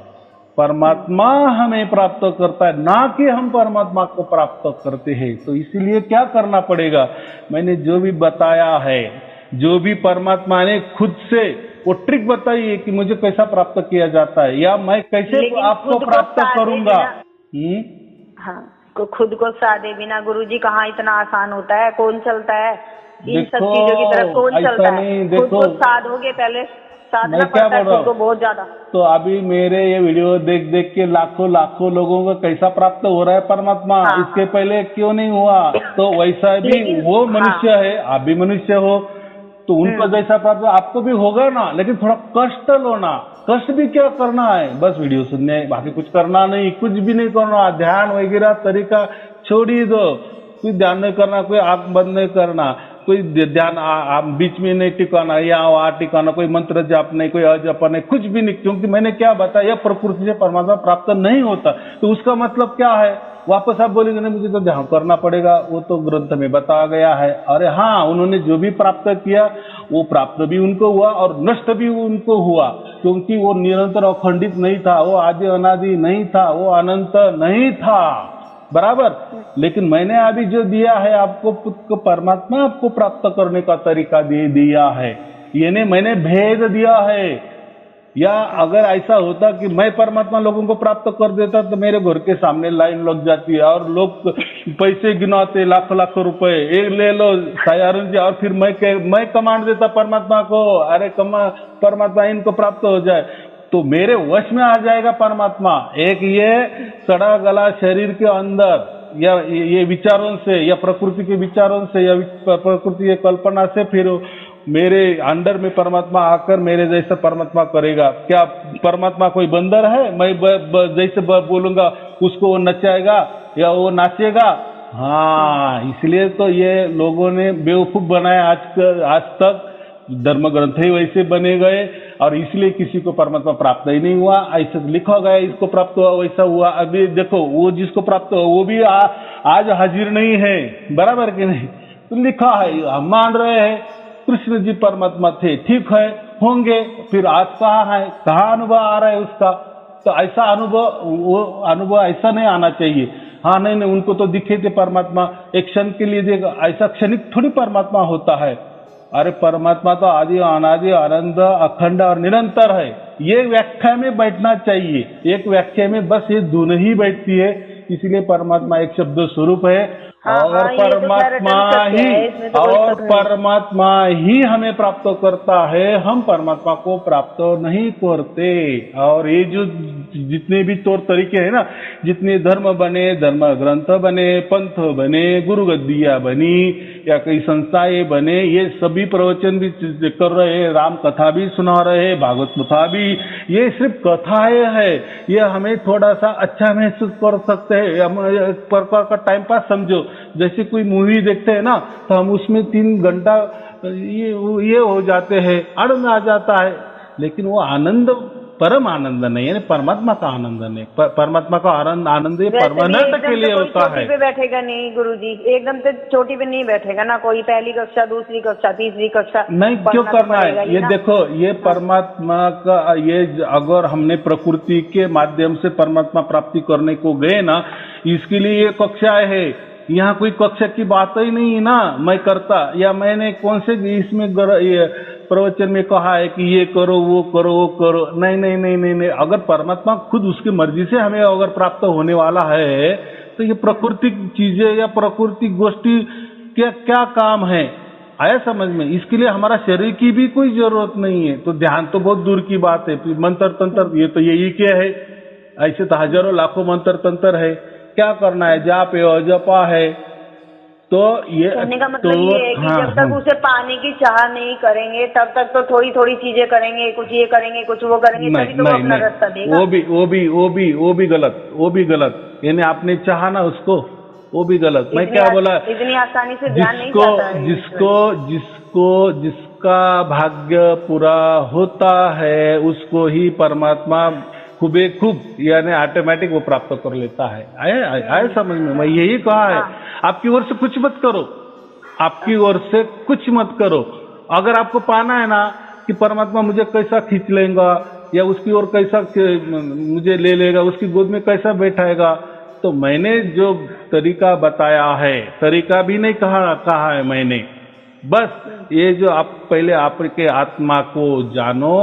A: परमात्मा हमें प्राप्त करता है, ना कि हम परमात्मा को प्राप्त करते हैं। तो इसीलिए क्या करना पड़ेगा, मैंने जो भी बताया है, जो भी परमात्मा ने खुद से वो ट्रिक बताई है कि मुझे कैसा प्राप्त किया जाता है, या मैं कैसे आपको प्राप्त करूंगा।
B: हाँ, खुद को साधे बिना गुरुजी कहाँ इतना आसान होता है, कौन चलता है इन सब चीजों की तरफ, कौन चलता है? खुद को साधोगे पहले, साधना पड़ता है खुद को बहुत ज्यादा।
A: तो अभी मेरे ये वीडियो देख देख के लाखों लोगों को कैसा प्राप्त हो रहा है परमात्मा, इसके पहले क्यों नहीं हुआ? तो वैसा भी वो मनुष्य है, आप भी मनुष्य हो, तो उनको जैसा प्राप्त आपको भी होगा ना, लेकिन थोड़ा कष्ट लो ना। कष्ट भी क्या करना है, बस वीडियो सुनने, बाकी कुछ करना नहीं, कुछ भी नहीं करना, ध्यान वगैरह तरीका छोड़ ही दो, कोई ध्यान नहीं करना, कोई आंख बंद नहीं करना, कोई ध्यान बीच में नहीं टिकाना, या वहां टिकाना, कोई मंत्र जाप नहीं, कोई अजप नहीं, कुछ भी नहीं, क्योंकि मैंने क्या बताया, प्रकृति से परमात्मा प्राप्त नहीं होता। तो उसका मतलब क्या है? वापस आप बोलेंगे नहीं मुझे तो ध्यान करना पड़ेगा, वो तो ग्रंथ में बताया गया है। अरे हाँ, उन्होंने जो भी प्राप्त किया वो प्राप्त भी उनको हुआ और नष्ट भी उनको हुआ, क्योंकि वो निरंतर अखंडित नहीं था, वो आदि अनादि नहीं था, वो अनंत नहीं था। बराबर। लेकिन मैंने अभी जो दिया है आपको, परमात्मा आपको प्राप्त करने का तरीका दे दिया है, यानी मैंने भेद दिया है। या अगर ऐसा होता कि मैं परमात्मा लोगों को प्राप्त कर देता तो मेरे घर के सामने लाइन लग जाती है और लोग पैसे गिनाते लाख लाख रुपए, एक ले लो सायारुन जी, और फिर मैं कमांड देता परमात्मा को, अरे परमात्मा इनको प्राप्त हो जाए, तो मेरे वश में आ जाएगा परमात्मा। एक ये सड़ा गला शरीर के अंदर या ये विचारों से या प्रकृति के विचारों से या प्रकृति की कल्पना से फिर मेरे अंडर में परमात्मा आकर मेरे जैसा परमात्मा करेगा। क्या परमात्मा कोई बंदर है? मैं जैसे बोलूंगा उसको वो नचाएगा या वो नाचेगा? हाँ, इसलिए तो ये लोगों ने बेवकूफ बनाया आज तक, धर्म ग्रंथ ही वैसे बने गए और इसलिए किसी को परमात्मा प्राप्त ही नहीं हुआ। ऐसे लिखा गया इसको प्राप्त हुआ, वैसा हुआ। अभी देखो वो जिसको प्राप्त हुआ वो भी आज हाजिर नहीं है, बराबर कि नहीं? तो लिखा है, हम मान रहे हैं कृष्ण जी परमात्मा थे, ठीक है, होंगे, फिर आज कहाँ है, कहाँ अनुभव आ रहा है उसका? तो ऐसा अनुभव, वो अनुभव ऐसा नहीं आना चाहिए। हाँ नहीं, उनको तो दिखे थे परमात्मा, एक क्षण के लिए देगा, ऐसा क्षणिक थोड़ी परमात्मा होता है। अरे परमात्मा तो आदि अनादि आनंद अखंड और निरंतर है। ये व्याख्या में बैठना चाहिए, एक व्याख्या में बस ये दोनों ही बैठती है। इसलिए परमात्मा एक शब्द स्वरूप है और परमात्मा ही हमें प्राप्त करता है, हम परमात्मा को प्राप्त नहीं करते। और ये जो जितने भी तौर तरीके हैं ना, जितने धर्म बने, धर्म ग्रंथ बने, पंथ बने, गुरु गद्दियां बनी या कई संस्थाएं बने, ये सभी प्रवचन भी कर रहे हैं, राम कथा भी सुना रहे हैं, भागवत कथा भी, ये सिर्फ कथाएं है। ये हमें थोड़ा सा अच्छा महसूस कर सकते हैं, हम एक प्रकार का टाइम पास समझो। जैसे कोई मूवी देखते हैं ना, तो हम उसमें 3 घंटा ये हो जाते हैं, आनंद आ जाता है, लेकिन वो आनंद परम आनंद नहीं है, परमात्मा का आनंद नहीं। परमात्मा का आनंद ये परमानंद के लिए होता है।
B: चोटी पे बैठेगा नहीं गुरुजी, एकदम से चोटी पे नहीं बैठेगा ना कोई, पहली कक्षा, दूसरी कक्षा, तीसरी कक्षा
A: नहीं, क्यों करना है? ये देखो, ये परमात्मा का, ये अगर हमने प्रकृति के माध्यम से परमात्मा प्राप्ति करने को गए ना, इसके लिए ये कक्षाएं है। यहाँ कोई कक्षा की बात ही नहीं है ना, मैं करता या मैंने कौन से इसमें प्रवचन में कहा है कि ये करो, वो करो, वो करो। नहीं नहीं नहीं नहीं नहीं, अगर परमात्मा खुद उसकी मर्जी से हमें अगर प्राप्त होने वाला है तो ये प्राकृतिक चीजें या प्राकृतिक गोष्ठी क्या काम है, आया समझ में? इसके लिए हमारा शरीर की भी कोई जरूरत नहीं है। तो ध्यान तो बहुत दूर की बात है, मंत्र तंत्र ये तो यही क्या है, ऐसे तो हजारों लाखों मंत्र तंत्र है। क्या करना है? जाप है, जपा है। तो ये
B: कहने का मतलब ये है कि जब तक उसे पाने की चाह नहीं करेंगे तब तक तो थोड़ी थोड़ी चीजें करेंगे, कुछ ये करेंगे, कुछ वो करेंगे, तभी तो वो अपना रास्ता देगा।
A: वो भी गलत, यानी आपने चाहा ना उसको, वो भी गलत। मैं क्या बोला,
B: इतनी आसानी से ध्यान नहीं जाता है।
A: जिसका भाग्य पूरा होता है उसको ही परमात्मा खूब यानी ऑटोमेटिक वो प्राप्त कर लेता है। आए समझ में? मैं यही कहा है, आपकी ओर से कुछ मत करो, आपकी ओर से कुछ मत करो। अगर आपको पाना है ना कि परमात्मा मुझे कैसा खींच लेगा या उसकी ओर कैसा मुझे ले लेगा, उसकी गोद में कैसा बैठाएगा, तो मैंने जो तरीका बताया है, तरीका भी नहीं कहा है मैंने, बस ये जो आप पहले आपके आत्मा को जानो।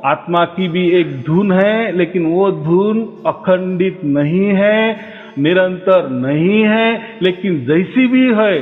A: आत्मा की भी एक धुन है, लेकिन वो धुन अखंडित नहीं है, निरंतर नहीं है, लेकिन जैसी भी है,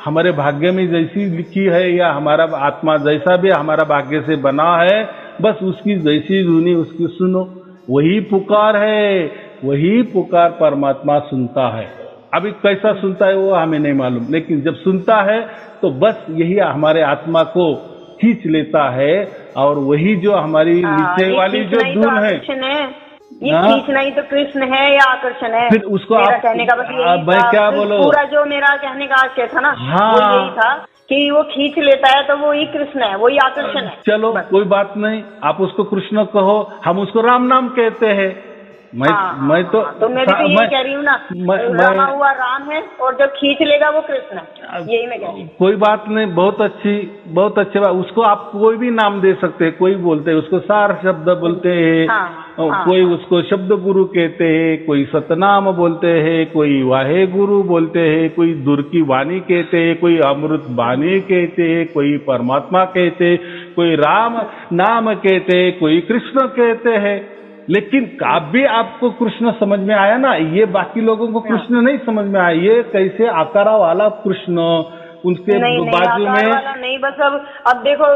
A: हमारे भाग्य में जैसी लिखी है या हमारा आत्मा जैसा भी हमारा भाग्य से बना है, बस उसकी जैसी धुनी उसकी सुनो। वही पुकार है, वही पुकार परमात्मा सुनता है। अभी कैसा सुनता है वो हमें नहीं मालूम, लेकिन जब सुनता है तो बस यही हमारे आत्मा को खींच लेता है। और वही जो हमारी नीचे वाली जो धुन है,
B: ये खींचना ही तो कृष्ण है या आकर्षण है।
A: फिर उसको
B: मेरा कहने का बस यही
A: मैं क्या बोलूं,
B: पूरा जो मेरा कहने का आशय था ना, वो यही था कि वो खींच लेता है तो वो ही कृष्ण है, वही आकर्षण है।
A: चलो कोई बात नहीं, आप उसको कृष्ण कहो, हम उसको राम नाम कहते हैं। मैं तो
B: मैं भी तो यही कह रही हूँ ना, रमा हुआ राम है और जब खींच लेगा वो कृष्ण है, यही मैं कह रही हूँ।
A: कोई बात नहीं, बहुत अच्छी बात। उसको आप कोई भी नाम दे सकते हैं, कोई बोलते हैं उसको सार शब्द बोलते हैं, कोई उसको शब्द गुरु कहते हैं, कोई सतनाम बोलते हैं, कोई वाहे गुरु बोलते हैं, कोई दूर की वाणी कहते हैं, कोई अमृत वाणी कहते हैं, कोई परमात्मा कहते हैं, कोई राम नाम कहते हैं, कोई कृष्ण कहते हैं। लेकिन काव्य आपको कृष्ण समझ में आया ना, ये बाकी लोगों को कृष्ण नहीं समझ में आया। ये कैसे आकारा वाला कृष्ण, उसके बाजू में
B: नहीं, बस अब देखो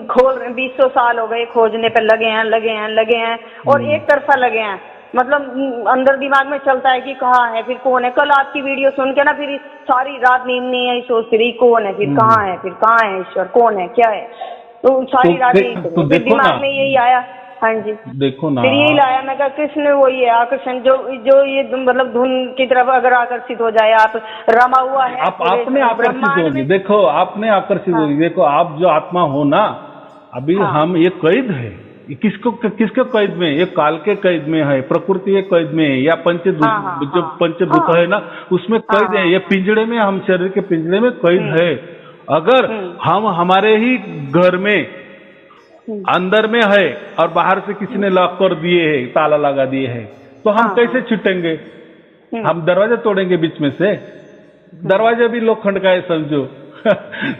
B: खोल 200 साल हो गए, खोजने पे लगे हैं और एक तरफा लगे हैं। मतलब अंदर दिमाग में चलता है कि कहाँ है, फिर कौन है। कल आपकी वीडियो सुन के ना फिर सारी रात नींद नहीं आई, सोचती रही कौन है, फिर कहाँ है ईश्वर, कौन है, क्या है। तो सारी रात दिमाग में यही आया। हाँ जी, देखो ना, फिर यही लाया मैं कहा कृष्ण वही है, आकर्षण जो ये मतलब धुन की तरफ अगर आकर्षित हो जाए, आप रमा हुआ है,
A: आपने आकर्षित होगी। देखो आपने आकर्षित होगी। देखो आप जो आत्मा हो ना, अभी हम ये कैद है, किसके कैद में? ये काल के कैद में है, प्रकृति के कैद में है, या जो पंचभूत है ना उसमें कैद है। ये पिंजड़े में, हम शरीर के पिंजड़े में कैद है। अगर हम हमारे ही घर में अंदर में है और बाहर से किसी ने लॉक कर दिए है, ताला लगा दिए है, तो हम कैसे छूटेंगे? हम दरवाजा तोड़ेंगे बीच में से? दरवाजा भी लोखंड का है समझो।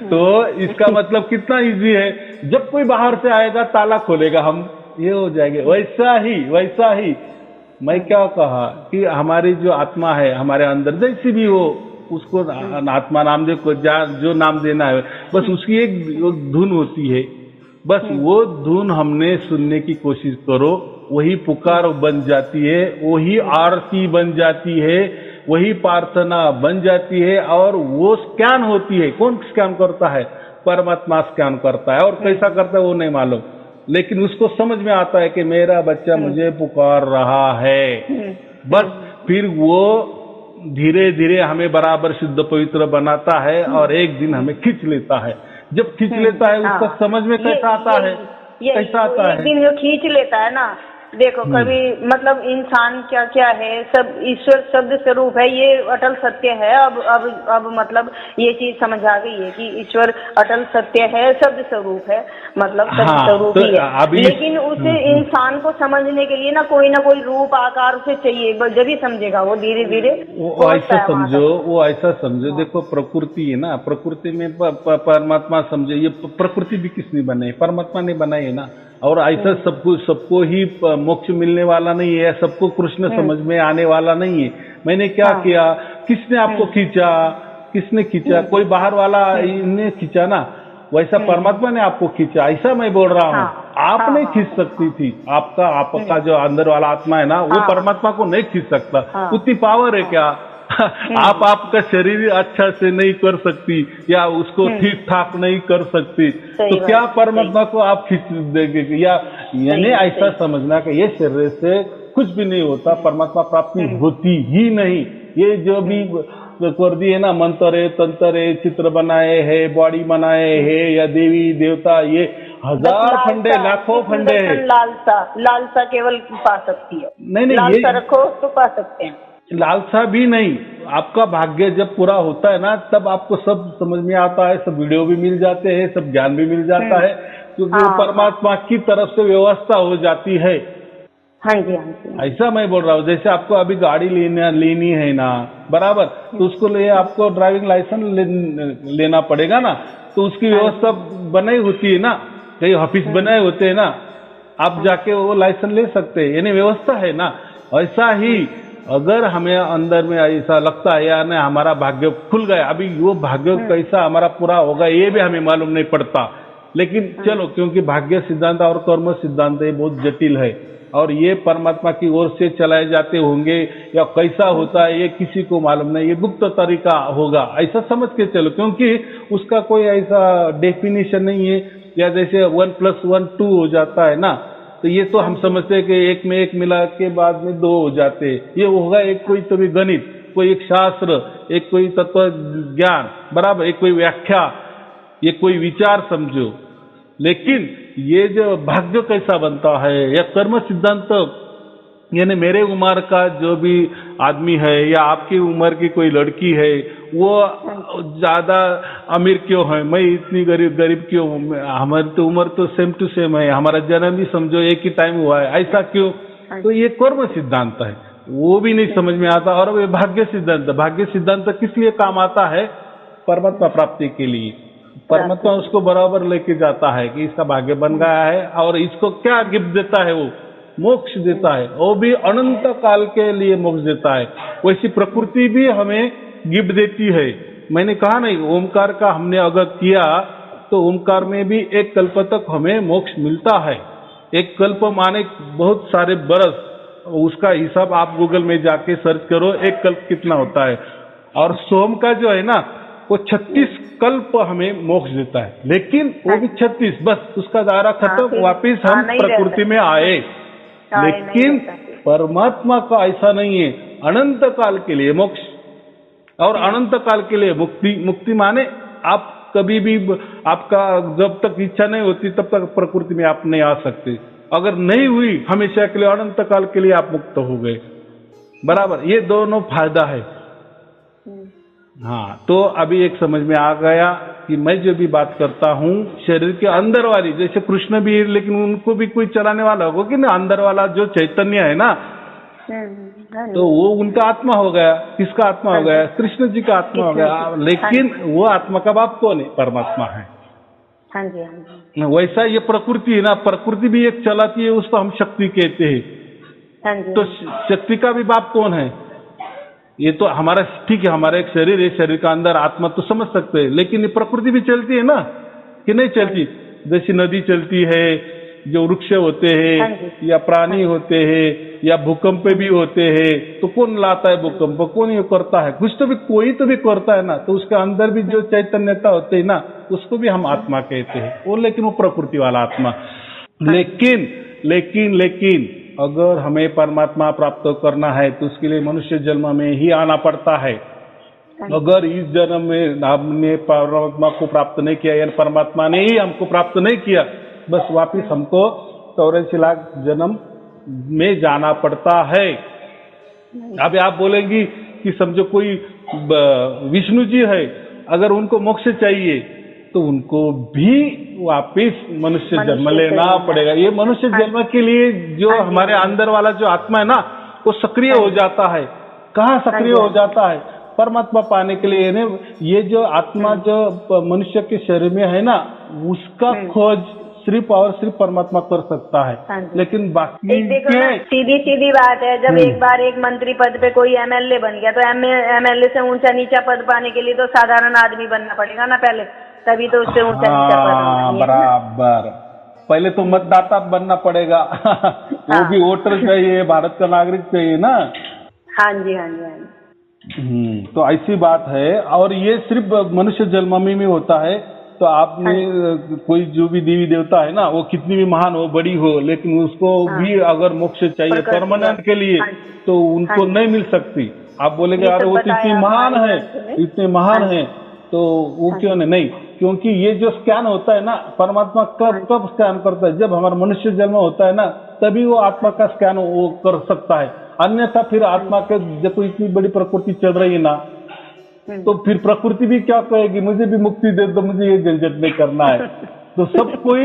A: तो इसका मतलब कितना इजी है, जब कोई बाहर से आएगा ताला खोलेगा, हम ये हो जाएंगे। वैसा ही मैं क्या कहा कि हमारी जो आत्मा है हमारे अंदर, जैसी भी हो, उसको आत्मा नाम दे, जो नाम देना है, बस उसकी एक धुन होती है। बस वो धुन हमने सुनने की कोशिश करो, वही पुकार बन जाती है, वही आरती बन जाती है, वही प्रार्थना बन जाती है, और वो स्कैन होती है। कौन स्कैन करता है? परमात्मा स्कैन करता है। और कैसा करता है वो नहीं मालूम, लेकिन उसको समझ में आता है कि मेरा बच्चा मुझे पुकार रहा है। बस फिर वो धीरे धीरे हमें बराबर शुद्ध पवित्र बनाता है और एक दिन हमें खींच लेता है। जब खींच लेता है उसका समझ में कैसा आता है, कैसा आता है?
B: एक दिन जो खींच लेता है ना, देखो कभी मतलब इंसान क्या क्या है, सब ईश्वर शब्द स्वरूप है, ये अटल सत्य है। अब मतलब ये चीज समझ आ गई है कि ईश्वर अटल सत्य है, शब्द स्वरूप है, मतलब शब्द स्वरूप ही है। लेकिन उसे इंसान को समझने के लिए ना कोई रूप आकार उसे चाहिए, जब भी समझेगा वो धीरे धीरे।
A: वो ऐसा समझो, देखो प्रकृति है ना, प्रकृति में परमात्मा समझो। ये प्रकृति भी किसने बनाई? परमात्मा ने बनाई है ना। और ऐसा सबको ही मोक्ष मिलने वाला नहीं है, सबको कृष्ण समझ में आने वाला नहीं है। मैंने क्या किया? किसने आपको खींचा? किसने खींचा? कोई बाहर वाला इन्हें खींचा ना, वैसा परमात्मा ने आपको खींचा। ऐसा मैं बोल रहा हूँ। आप नहीं खींच सकती थी, आपका जो अंदर वाला आत्मा है ना, वो परमात्मा को नहीं खींच सकता। उतनी पावर है क्या? आपका शरीर अच्छा से नहीं कर सकती या उसको ठीक ठाक नहीं कर सकती, तो क्या परमात्मा को आप खींच देंगे? यानी ऐसा समझना कि ये शरीर से कुछ भी नहीं होता, परमात्मा प्राप्ति होती ही नहीं। ये जो भी कर दिए ना, मंत्र है, तंत्र है, चित्र बनाए है, बॉडी बनाए है, या देवी देवता, ये हजार फंडे, लाखों फंडे है।
B: लालसा केवल पा सकती है। नहीं, लालसा रखो तो पा सकते हैं।
A: लालसा भी नहीं, आपका भाग्य जब पूरा होता है ना, तब आपको सब समझ में आता है, सब वीडियो भी मिल जाते हैं, सब ज्ञान भी मिल जाता है, क्योंकि परमात्मा की तरफ से व्यवस्था हो जाती है।
B: हाँ जी, हाँ जी।
A: ऐसा मैं बोल रहा हूँ, जैसे आपको अभी गाड़ी लेनी है ना, बराबर, तो उसको लिए आपको ड्राइविंग लाइसेंस लेना पड़ेगा ना, तो उसकी व्यवस्था बनाई होती है ना, कई ऑफिस बनाए होते हैं ना, आप जाके वो लाइसेंस ले सकते हैं, यानी व्यवस्था है ना। ऐसा ही अगर हमें अंदर में ऐसा लगता है यार नहीं हमारा भाग्य खुल गया, अभी वो भाग्य कैसा हमारा पूरा होगा ये भी हमें मालूम नहीं पड़ता। लेकिन चलो, क्योंकि भाग्य सिद्धांत और कर्म सिद्धांत ये बहुत जटिल है, और ये परमात्मा की ओर से चलाए जाते होंगे या कैसा होता है ये किसी को मालूम नहीं, ये गुप्त तरीका होगा, ऐसा समझ के चलो, क्योंकि उसका कोई ऐसा डेफिनेशन नहीं है। या जैसे 1+1 2 हो जाता है ना, तो ये तो हम समझते हैं कि एक में एक मिला के बाद में 2 हो जाते हैं, ये होगा एक कोई तो भी गणित, कोई एक शास्त्र, एक कोई तत्व ज्ञान, बराबर, एक कोई व्याख्या, ये कोई विचार समझो। लेकिन ये जो भाग्य कैसा बनता है या कर्म सिद्धांत यानी मेरे उम्र का जो भी आदमी है या आपकी उम्र की कोई लड़की है, वो ज्यादा अमीर क्यों है, मैं इतनी गरीब क्यों हूँ, हमारी तो उम्र तो सेम टू सेम है, हमारा जन्म भी समझो एक ही टाइम हुआ है, ऐसा क्यों? तो ये कर्म सिद्धांत है, वो भी नहीं समझ में आता। और वे भाग्य सिद्धांत किस लिए काम आता है? परमात्मा प्राप्ति के लिए। परमात्मा उसको बराबर लेके जाता है कि इसका भाग्य बन गया है, और इसको क्या गिफ्ट देता है? वो मोक्ष देता है, वो भी अनंत काल के लिए मोक्ष देता है। वैसी प्रकृति भी हमें गिफ्ट देती है। मैंने कहा नहीं, ओमकार का हमने अगर किया तो ओमकार में भी एक कल्प तक हमें मोक्ष मिलता है। एक कल्प माने बहुत सारे बरस, उसका हिसाब आप गूगल में जाके सर्च करो, एक कल्प कितना होता है। और सोम का जो है ना, वो 36 कल्प हमें मोक्ष देता है, लेकिन वो भी 36, बस उसका दायरा खत्म, वापिस हम प्रकृति में आए। लेकिन परमात्मा का ऐसा नहीं है, अनंत काल के लिए मोक्ष और अनंत काल के लिए मुक्ति। मुक्ति माने आप कभी भी, आपका जब तक इच्छा नहीं होती तब तक प्रकृति में आप नहीं आ सकते, अगर नहीं हुई हमेशा के लिए, अनंत काल के लिए आप मुक्त हो गए। बराबर, ये दोनों फायदा है। हाँ, तो अभी एक समझ में आ गया कि मैं जो भी बात करता हूँ शरीर के अंदर वाली, जैसे कृष्ण भी, लेकिन उनको भी कोई चलाने वाला होगा कि ना, अंदर वाला जो चैतन्य है ना, तो वो उनका आत्मा हो गया। किसका आत्मा हो गया? कृष्ण जी का आत्मा हो गया। लेकिन वो आत्मा का बाप कौन है? परमात्मा है।
B: हाँ जी, हाँ जी।
A: वैसा ये प्रकृति है ना, प्रकृति भी एक चलाती है, उसको हम शक्ति कहते हैं।
B: हाँ जी।
A: तो शक्ति का भी बाप कौन है? ये तो हमारा, ठीक है, हमारा एक शरीर है, शरीर का अंदर आत्मा तो समझ सकते हैं, लेकिन ये प्रकृति भी चलती है ना, कि नहीं चलती? जैसी नदी चलती है, जो वृक्ष होते हैं या प्राणी होते हैं या भूकंप भी होते हैं, तो कौन लाता है भूकंप? कौन ये करता है? कुछ तो भी, कोई तो भी करता है ना। तो उसके अंदर भी जो चैतन्यता होते है ना, उसको भी हम आत्मा कहते हैं। वो, लेकिन वो प्रकृति वाला आत्मा। लेकिन अगर हमें परमात्मा प्राप्त करना है तो उसके लिए मनुष्य जन्म में ही आना पड़ता है। अगर इस जन्म में हमने परमात्मा को प्राप्त नहीं किया, यानी परमात्मा ने ही हमको प्राप्त नहीं किया, बस वापिस हमको 84 लाख जन्म में जाना पड़ता है। अब आप बोलेंगी कि समझो कोई विष्णु जी है, अगर उनको मोक्ष चाहिए तो उनको भी वापिस मनुष्य जन्म लेना पड़ेगा। ये मनुष्य जन्म के लिए जो हमारे अंदर वाला जो आत्मा है ना, वो सक्रिय हो जाता है। कहाँ सक्रिय हो जाता है? परमात्मा पाने के लिए। ये जो आत्मा जो मनुष्य के शरीर में है ना, उसका खोज सिर्फ और सिर्फ परमात्मा कर सकता है। लेकिन बाकी
B: सीधी बात है, जब एक बार एक मंत्री पद पे कोई एमएलए बन गया, तो एमएलए से ऊंचा नीचा पद पाने के लिए तो साधारण आदमी बनना पड़ेगा ना पहले, तभी तो उससे ऊंचा नीचा पद।
A: बराबर, पहले तो मतदाता बनना पड़ेगा। वो भी वोटर चाहिए, भारत का नागरिक चाहिए ना।
B: हाँ जी, हाँ जी, हाँ जी।
A: तो ऐसी बात है, और ये सिर्फ मनुष्य जन्म में होता है। तो आपने कोई जो भी देवी देवता है ना, वो कितनी भी महान हो, बड़ी हो, लेकिन उसको भी अगर मोक्ष चाहिए परमानेंट के लिए, तो उनको नहीं मिल सकती। आप बोलेंगे अरे वो तो इतनी महान है, इतने महान है, तो वो क्यों नहीं? क्योंकि ये जो स्कैन होता है ना, परमात्मा कब स्कैन करता है? जब हमारा मनुष्य जन्म होता है ना, तभी वो आत्मा का स्कैन वो कर सकता है। अन्यथा फिर आत्मा के जब कोई इतनी बड़ी प्रकृति चल रही है ना, तो फिर प्रकृति भी क्या कहेगी? मुझे भी मुक्ति दे दो, मुझे ये झंझट नहीं करना है। तो सब कोई,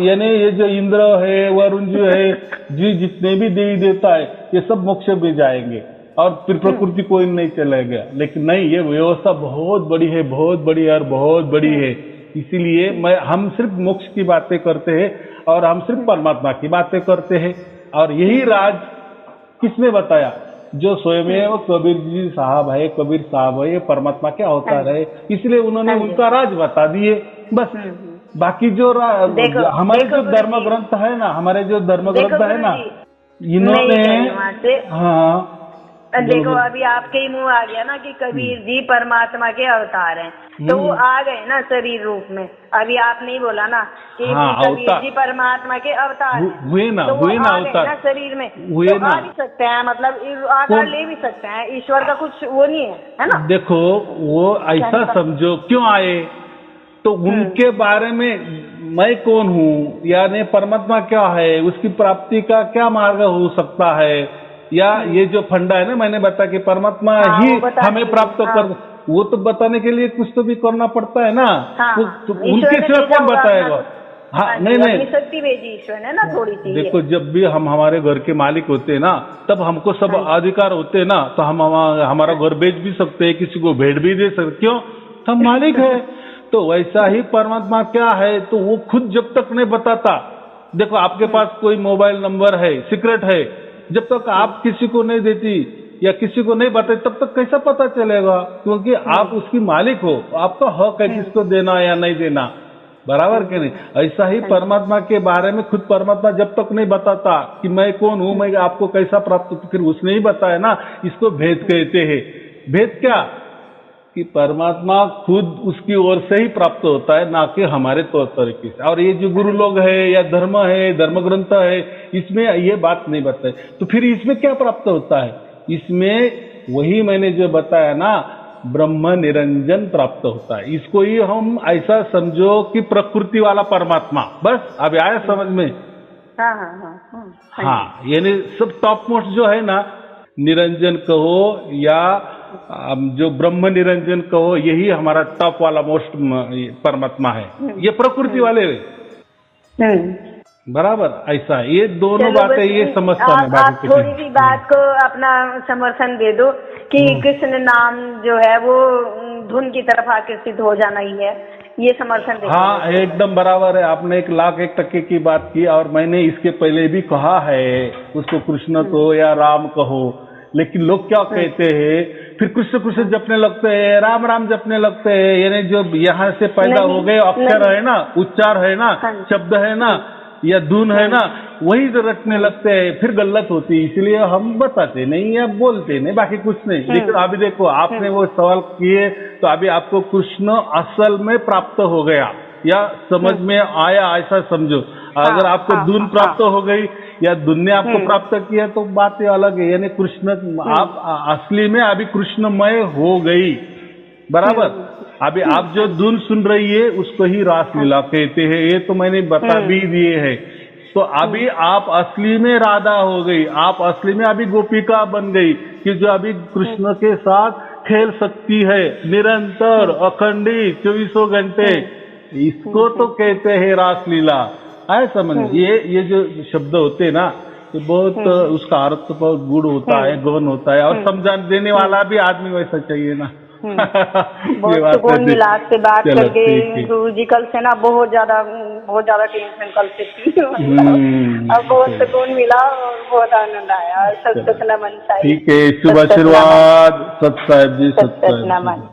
A: यानी ये जो इंद्र है, वरुण जी है, जी जितने भी देवी देवता है, ये सब मोक्ष में जाएंगे और फिर प्रकृति कोई नहीं चलेगा। लेकिन नहीं, ये व्यवस्था बहुत बड़ी है, बहुत बड़ी और बहुत बड़ी है। इसीलिए हम सिर्फ मोक्ष की बातें करते हैं और हम सिर्फ परमात्मा की बातें करते हैं। और यही राज किसने बताया? जो स्वयं कबीर जी साहब है, कबीर साहब है, ये परमात्मा क्या होता है, इसलिए उन्होंने उनका राज बता दिए। बस बाकी जो हमारे जो धर्म ग्रंथ है ना, हमारे जो धर्म ग्रंथ है ना, इन्होंने, हाँ
B: देखो अभी आपके ही मुंह आ गया ना कि कबीर जी परमात्मा के अवतार हैं, तो वो आ गए ना शरीर रूप में। अभी आप नहीं बोला ना कि कबीर जी परमात्मा के अवतार
A: हुए ना,
B: तो
A: हुए ना अवतार
B: ना शरीर में,
A: हुए
B: तो
A: ना,
B: आ भी सकते हैं, मतलब आकार ले भी सकते हैं। ईश्वर का कुछ वो नहीं है, है ना?
A: देखो वो ऐसा समझो, क्यों आए? तो उनके बारे में मैं कौन हूँ, यानी परमात्मा क्या है, उसकी प्राप्ति का क्या मार्ग हो सकता है, या ये जो फंडा है ना, मैंने बताया कि परमात्मा ही हमें प्राप्त कर, वो तो बताने के लिए कुछ तो भी करना पड़ता है ना। तो उनके सिवा कौन बताएगा? हाँ, नहीं
B: शक्ति भेजी ईश्वर ने ना थोड़ी सी।
A: देखो, जब भी हम हमारे घर के मालिक होते हैं ना, तब हमको सब अधिकार होते हैं ना, तो हम हमारा घर बेच भी सकते हैं, किसी को भेंट भी दे सकते। क्यों? हम मालिक है। तो वैसा ही परमात्मा क्या है, तो वो खुद जब तक नहीं बताता। देखो, आपके पास कोई मोबाइल नंबर है, सीक्रेट है, जब तक आप किसी को नहीं देती या किसी को नहीं बताते, तब तक कैसा पता चलेगा? क्योंकि आप उसकी मालिक हो, आपका हक है किसको देना या नहीं देना, बराबर के नहीं? ऐसा ही परमात्मा के बारे में खुद परमात्मा जब तक नहीं बताता कि मैं कौन हूं, मैं आपको कैसा प्राप्त, तो फिर उसने ही बताया ना, इसको भेद कहते हैं। भेद क्या? कि परमात्मा खुद उसकी ओर से ही प्राप्त होता है, ना कि हमारे तौर तरीके से। और ये जो गुरु लोग है या धर्म है, धर्म ग्रंथ है, इसमें ये बात नहीं बताई। तो फिर इसमें क्या प्राप्त होता है? इसमें वही मैंने जो बताया ना, ब्रह्म निरंजन प्राप्त होता है। इसको ही हम ऐसा समझो कि प्रकृति वाला परमात्मा, बस। अब आया समझ में? हाँ, यानी सब टॉप मोस्ट जो है ना, निरंजन कहो या जो ब्रह्म निरंजन कहो, यही हमारा टॉप वाला मोस्ट परमात्मा है। ये प्रकृति वाले बराबर ऐसा है। ये दोनों बातें ये समझता है।
B: आप थोड़ी सी बात को अपना समर्थन दे दो कि कृष्ण नाम जो है वो धुन की तरफ आकर्षित हो जाना ही है, ये समर्थन दे।
A: हाँ, एकदम बराबर है। आपने 1,01% की बात की, और मैंने इसके पहले भी कहा है, उसको कृष्ण कहो या राम कहो, लेकिन लोग क्या कहते हैं, फिर कृष्ण कृष्ण जपने लगते हैं, राम राम जपने लगते हैं। यानी जो यहाँ से पैदा हो गए अक्षर है ना, उच्चार है ना, शब्द है ना, या धुन है ना, वही रटने लगते हैं, फिर गलत होती है। इसलिए हम बताते नहीं या बोलते नहीं, बाकी कुछ नहीं। लेकिन अभी देखो, आपने वो सवाल किए, तो अभी आपको कृष्ण असल में प्राप्त हो गया या समझ में आया, ऐसा समझो। अगर आपको धुन प्राप्त हो गई या धुन ने आपको प्राप्त किया, तो बातें अलग है। यानी कृष्ण, आप असली में अभी कृष्णमय हो गई, बराबर। अभी आप जो धुन सुन रही है, उसको ही रासलीला कहते हैं, ये तो मैंने बता भी दिए है। तो अभी आप असली में राधा हो गई, आप असली में अभी गोपिका बन गई, कि जो अभी कृष्ण के साथ खेल सकती है निरंतर, अखंडित, 24 घंटे। इसको तो कहते हैं रासलीला। है समझ? ये जो शब्द होते हैं ना, ये बहुत उसका अर्थ बहुत गुड़ होता है, गौन होता है, और समझा देने वाला भी आदमी वैसा चाहिए ना।
B: बहुत सुकून मिला आपसे बात करके गुरु जी। कल से ना बहुत ज्यादा टेंशन कल से थी, अब बहुत सुकून मिला और बहुत आनंद आया। सत नमन साहिब।
A: ठीक है, शुभ आशीर्वाद। सत साहिब जी, सत नमन।